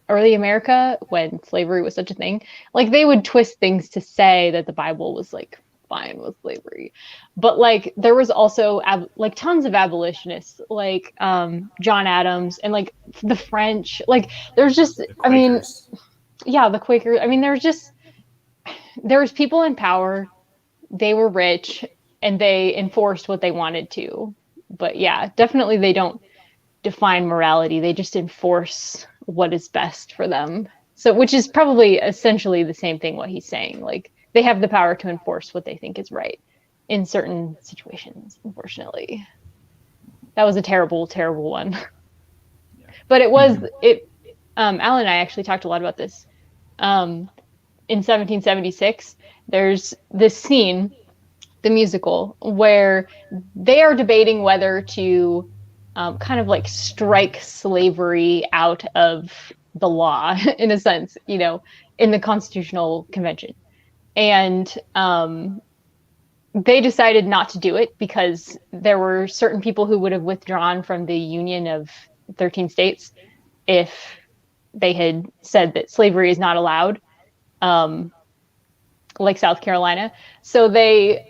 early America when slavery was such a thing. Like they would twist things to say that the Bible was like fine with slavery. But like there was also like tons of abolitionists like John Adams and like the French. Like there's just, I mean, yeah, the Quakers. I mean, there was people in power. They were rich and they enforced what they wanted to. But yeah, definitely they don't define morality. They just enforce what is best for them. So, which is probably essentially the same thing what he's saying. Like they have the power to enforce what they think is right in certain situations, unfortunately. That was a terrible, terrible one. Yeah. But Alan and I actually talked a lot about this. In 1776, there's this scene, the musical, where they are debating whether to kind of like strike slavery out of the law, in a sense, in the Constitutional Convention. And they decided not to do it because there were certain people who would have withdrawn from the Union of 13 states if they had said that slavery is not allowed, like South Carolina. So they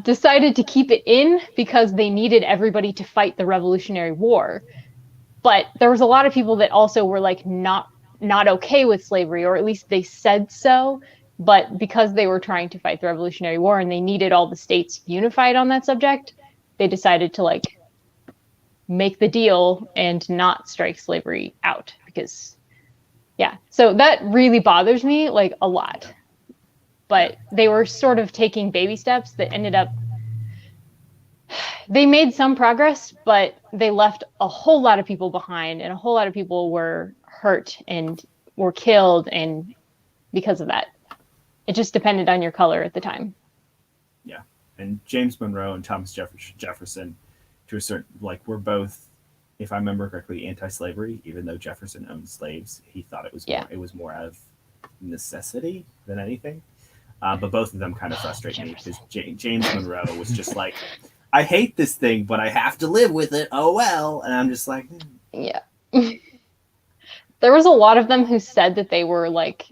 decided to keep it in because they needed everybody to fight the Revolutionary War. But there was a lot of people that also were like not okay with slavery, or at least they said so. But because they were trying to fight the Revolutionary War and they needed all the states unified on that subject, they decided to like make the deal and not strike slavery out because, yeah. So that really bothers me like a lot. But they were sort of taking baby steps that ended up, they made some progress, but they left a whole lot of people behind, and a whole lot of people were hurt and were killed. And because of that, it just depended on your color at the time. Yeah. And James Monroe and Thomas Jefferson, to a certain, like, were both, if I remember correctly, anti-slavery. Even though Jefferson owned slaves, he thought it was more out of necessity than anything. But both of them kind of frustrate me because James Monroe was just like, I hate this thing, but I have to live with it. Oh, well. And I'm just like, yeah. There was a lot of them who said that they were like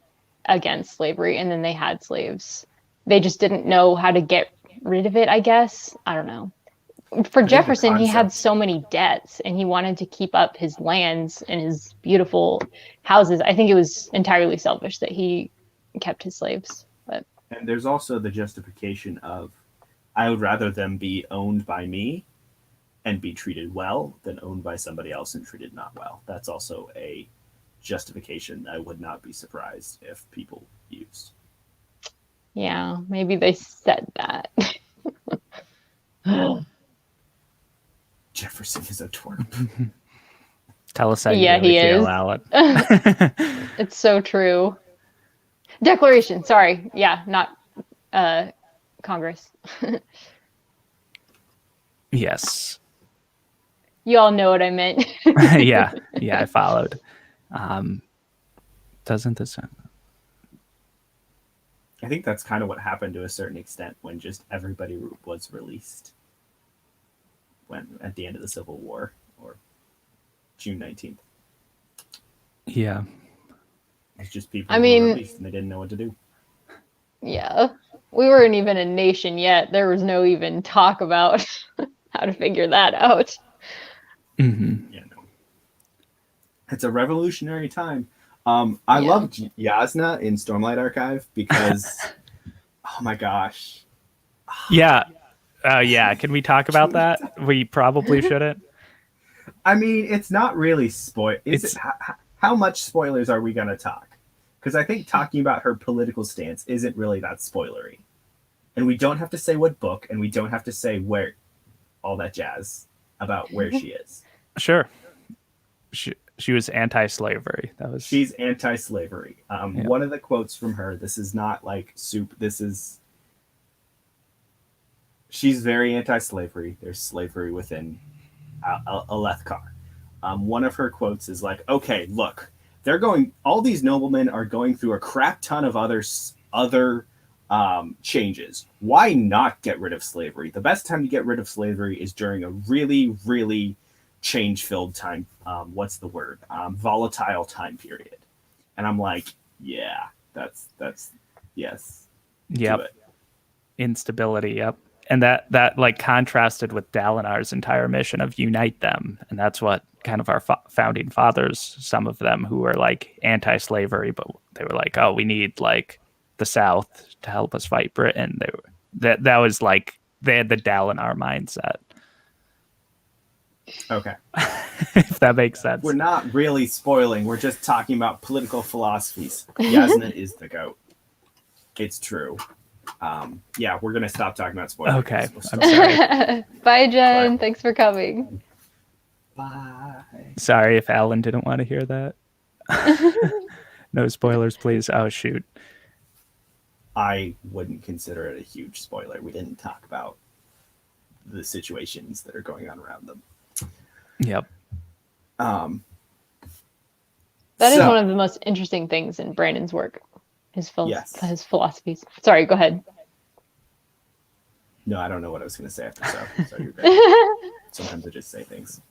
against slavery and then they had slaves. They just didn't know how to get rid of it, I guess. I don't know. For Jefferson, he had so many debts and he wanted to keep up his lands and his beautiful houses. I think it was entirely selfish that he kept his slaves. But and there's also the justification of, I would rather them be owned by me and be treated well than owned by somebody else and treated not well. That's also a justification I would not be surprised if people used. Yeah, maybe they said that. Jefferson is a twerp. Tell us how you Yeah, really he feel, is. Alan. It's so true. Declaration, sorry. Yeah, not Congress. Yes. You all know what I meant. yeah, I followed. Doesn't this? I think that's kind of what happened to a certain extent when just everybody was released. When at the end of the Civil War, or June 19th. Yeah. It's just people who were released and they didn't know what to do. Yeah. We weren't even a nation yet. There was no even talk about how to figure that out. Mm-hmm. Yeah, no. It's a revolutionary time. I love Yasna in Stormlight Archive because, oh my gosh. Yeah. Yeah. Can we talk about that? We probably shouldn't. I mean, it's not really how much spoilers are we going to talk? Because I think talking about her political stance isn't really that spoilery. And we don't have to say what book, and we don't have to say where, all that jazz about where she is. Sure. She was anti-slavery. She's anti-slavery. One of the quotes from her, this is not like soup, she's very anti-slavery. There's slavery within Alethkar. One of her quotes is like, okay, look, all these noblemen are going through a crap ton of other changes. Why not get rid of slavery? The best time to get rid of slavery is during a really, really change-filled time. What's the word? Volatile time period. And I'm like, yeah, that's yes. Yep. Instability. Yep. And that like contrasted with Dalinar's entire mission of unite them. And that's what kind of our founding fathers, some of them who were like anti-slavery, but they were like, oh, we need like the South to help us fight Britain. That was like, they had the Dalinar mindset. Okay. If that makes sense. We're not really spoiling. We're just talking about political philosophies. Yasna is the GOAT. It's true. Yeah, we're going to stop talking about spoilers. Okay. I'm sorry. Bye, Jen. Bye. Thanks for coming. Bye. Sorry if Alan didn't want to hear that. No spoilers, please. Oh, shoot. I wouldn't consider it a huge spoiler. We didn't talk about the situations that are going on around them. Yep. That is one of the most interesting things in Brandon's work. His philosophies. Sorry, go ahead. No, I don't know what I was going to say after so you're great. Sometimes I just say things.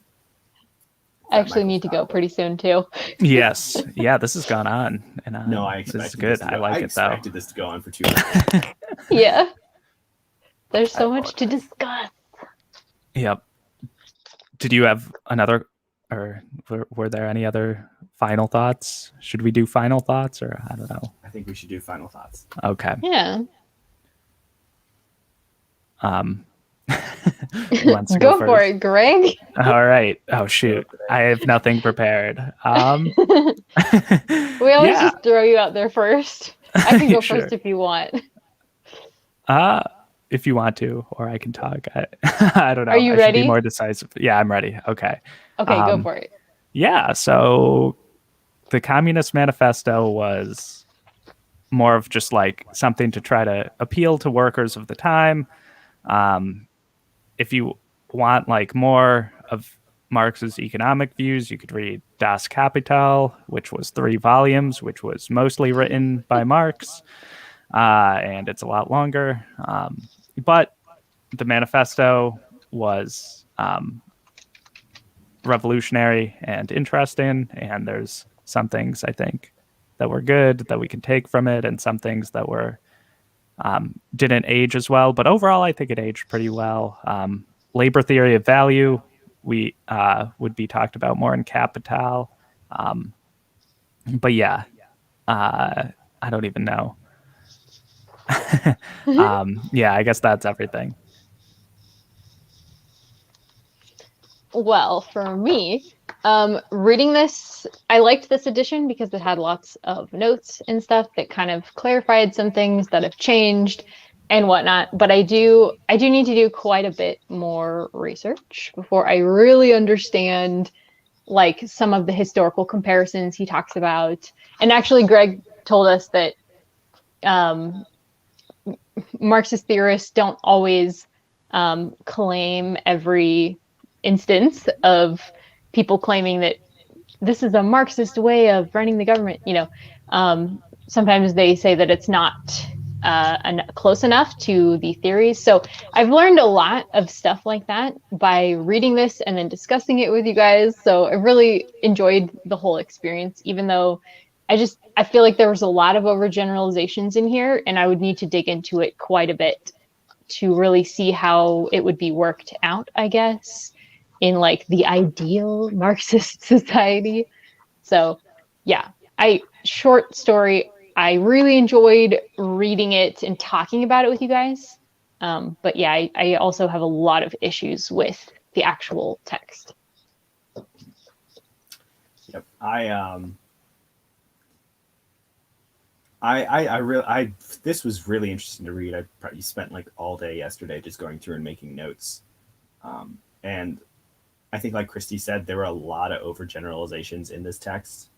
I actually need to go pretty soon too. Yes. Yeah, this has gone on and on. No, I This is expected good. this to go. I like it though. expected this to go on for 2 hours. Yeah. There's I so much to apologize. discuss. Yep. Did you have another, or were there any other final thoughts? Should we do final thoughts, or I don't know? I think we should do final thoughts. Okay. Yeah. Who wants to Go go for first? it, Greg. All right. Oh shoot, I have nothing prepared. We always just throw you out there first. I can go Sure. first if you want. If you want to, or I can talk. I don't know. Are you I should ready? be more decisive. Yeah, I'm ready. Okay. Okay, go for it. Yeah. So the Communist Manifesto was more of just like something to try to appeal to workers of the time. If you want like more of Marx's economic views, you could read Das Kapital, which was 3 volumes, which was mostly written by Marx, and it's a lot longer. But the manifesto was revolutionary and interesting, and there's some things I think that were good that we can take from it, and some things that were didn't age as well. But overall, I think it aged pretty well. Labor theory of value we would be talked about more in Capital. But yeah, I don't even know. Yeah, I guess that's everything. Well, for me, reading this, I liked this edition because it had lots of notes and stuff that kind of clarified some things that have changed and whatnot. But I do need to do quite a bit more research before I really understand like some of the historical comparisons he talks about. And actually, Greg told us that Marxist theorists don't always claim every instance of people claiming that this is a Marxist way of running the government. Sometimes they say that it's not close enough to the theories. So I've learned a lot of stuff like that by reading this and then discussing it with you guys. So I really enjoyed the whole experience, even though I feel like there was a lot of overgeneralizations in here, and I would need to dig into it quite a bit to really see how it would be worked out, I guess, in like the ideal Marxist society. So yeah, short story, I really enjoyed reading it and talking about it with you guys. But yeah, I also have a lot of issues with the actual text. Yep. This was really interesting to read. I probably spent like all day yesterday just going through and making notes. And I think, like Christy said, there were a lot of overgeneralizations in this text.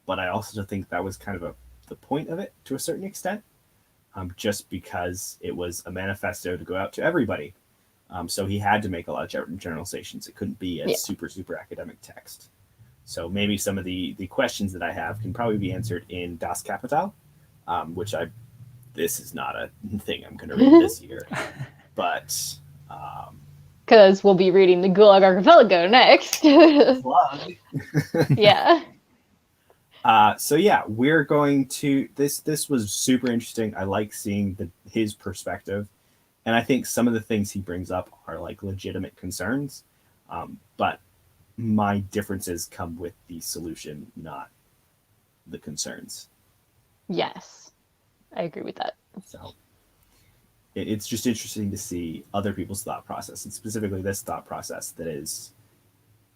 But I also think that was kind of the point of it to a certain extent, just because it was a manifesto to go out to everybody. So he had to make a lot of generalizations. It couldn't be a super academic text. So maybe some of the questions that I have can probably be answered in Das Kapital, which this is not a thing I'm going to read this year. But because we'll be reading the Gulag Archipelago next. plug. Yeah. So yeah, we're going to this was super interesting. I like seeing his perspective, and I think some of the things he brings up are like legitimate concerns, but my differences come with the solution, not the concerns. Yes, I agree with that. So it's just interesting to see other people's thought process, and specifically this thought process that is,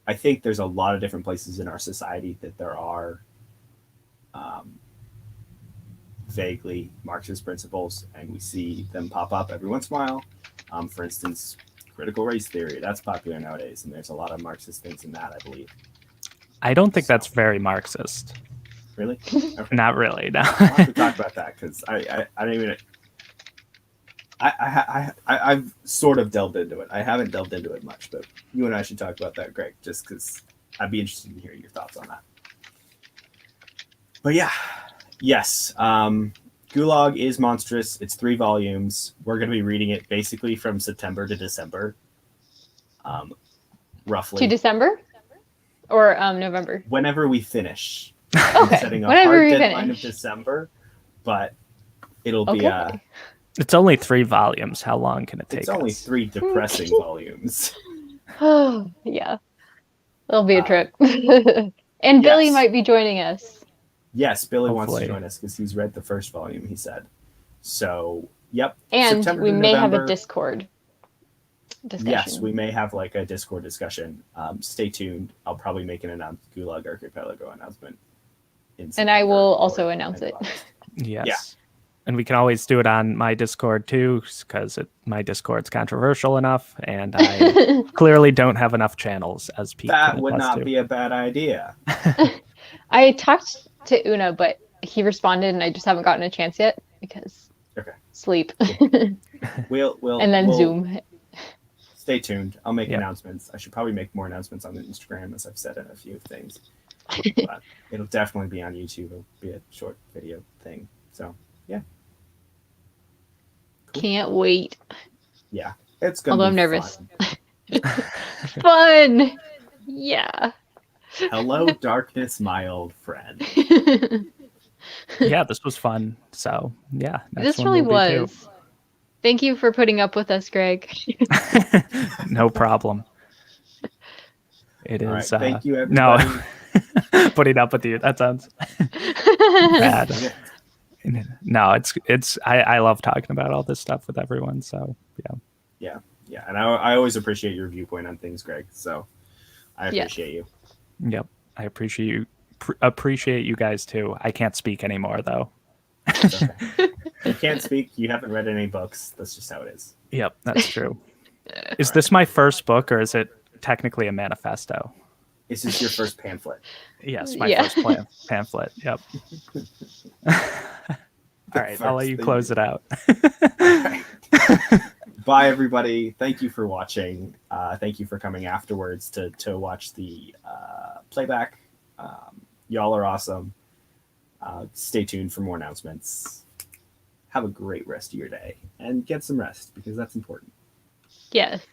I think there's a lot of different places in our society that there are vaguely Marxist principles, and we see them pop up every once in a while. For instance, critical race theory, that's popular nowadays, and there's a lot of Marxist things in that, I believe. I don't think that's very Marxist. Really? Okay. Not really, no. I'll have to talk about that, because I don't even... I've sort of delved into it. I haven't delved into it much, but you and I should talk about that, Greg, just because I'd be interested in hearing your thoughts on that. But yeah, yes. Gulag is monstrous. It's 3 volumes. We're going to be reading it basically from September to December, roughly. To December or November? Whenever we finish. Okay. I'm setting a Whenever hard we deadline finish. of December, but it'll be Okay. It's only 3 volumes. How long can it take it's only us? 3 depressing volumes. Oh, yeah. It'll be a trip. And yes. Billy might be joining us. Yes, Billy wants Hopefully. to join us because he's read the first volume, he said. So, yep. And September we to may have November. a Discord discussion. Yes, we may have like a Discord discussion. Stay tuned. I'll probably make an Gulag Archipelago announcement. And I will also announce it. Yes. Yeah. And we can always do it on my Discord too, because my Discord's controversial enough, and I clearly don't have enough channels as people. That would not be a bad idea. I talked to Una, but he responded, and I just haven't gotten a chance yet because sleep. We'll and then Zoom. Stay tuned. I'll make announcements. I should probably make more announcements on Instagram, as I've said in a few things. But it'll definitely be on YouTube. It'll be a short video thing. So yeah. Cool. Can't wait. Yeah, it's gonna. Although be I'm nervous. Fun. Fun. Yeah. Hello, darkness, my old friend. Yeah, this was fun. So yeah, this really was. Thank you for putting up with us, Greg. No problem. It is. Right, thank you, everybody. No, putting up with you. That sounds bad. No, it's. I love talking about all this stuff with everyone. So yeah. Yeah, and I always appreciate your viewpoint on things, Greg. So I appreciate you. Yep, I appreciate you guys too. I can't speak anymore though. Okay. You can't speak. You haven't read any books. That's just how it is. Yep, that's true. Is this my first book, or is it technically a manifesto? This is your first pamphlet. Yes, my first pamphlet. Yep. All right, I'll let you close it out. Bye, everybody. Thank you for watching. Thank you for coming afterwards to watch the playback. Y'all are awesome. Stay tuned for more announcements. Have a great rest of your day and get some rest because that's important. Yes.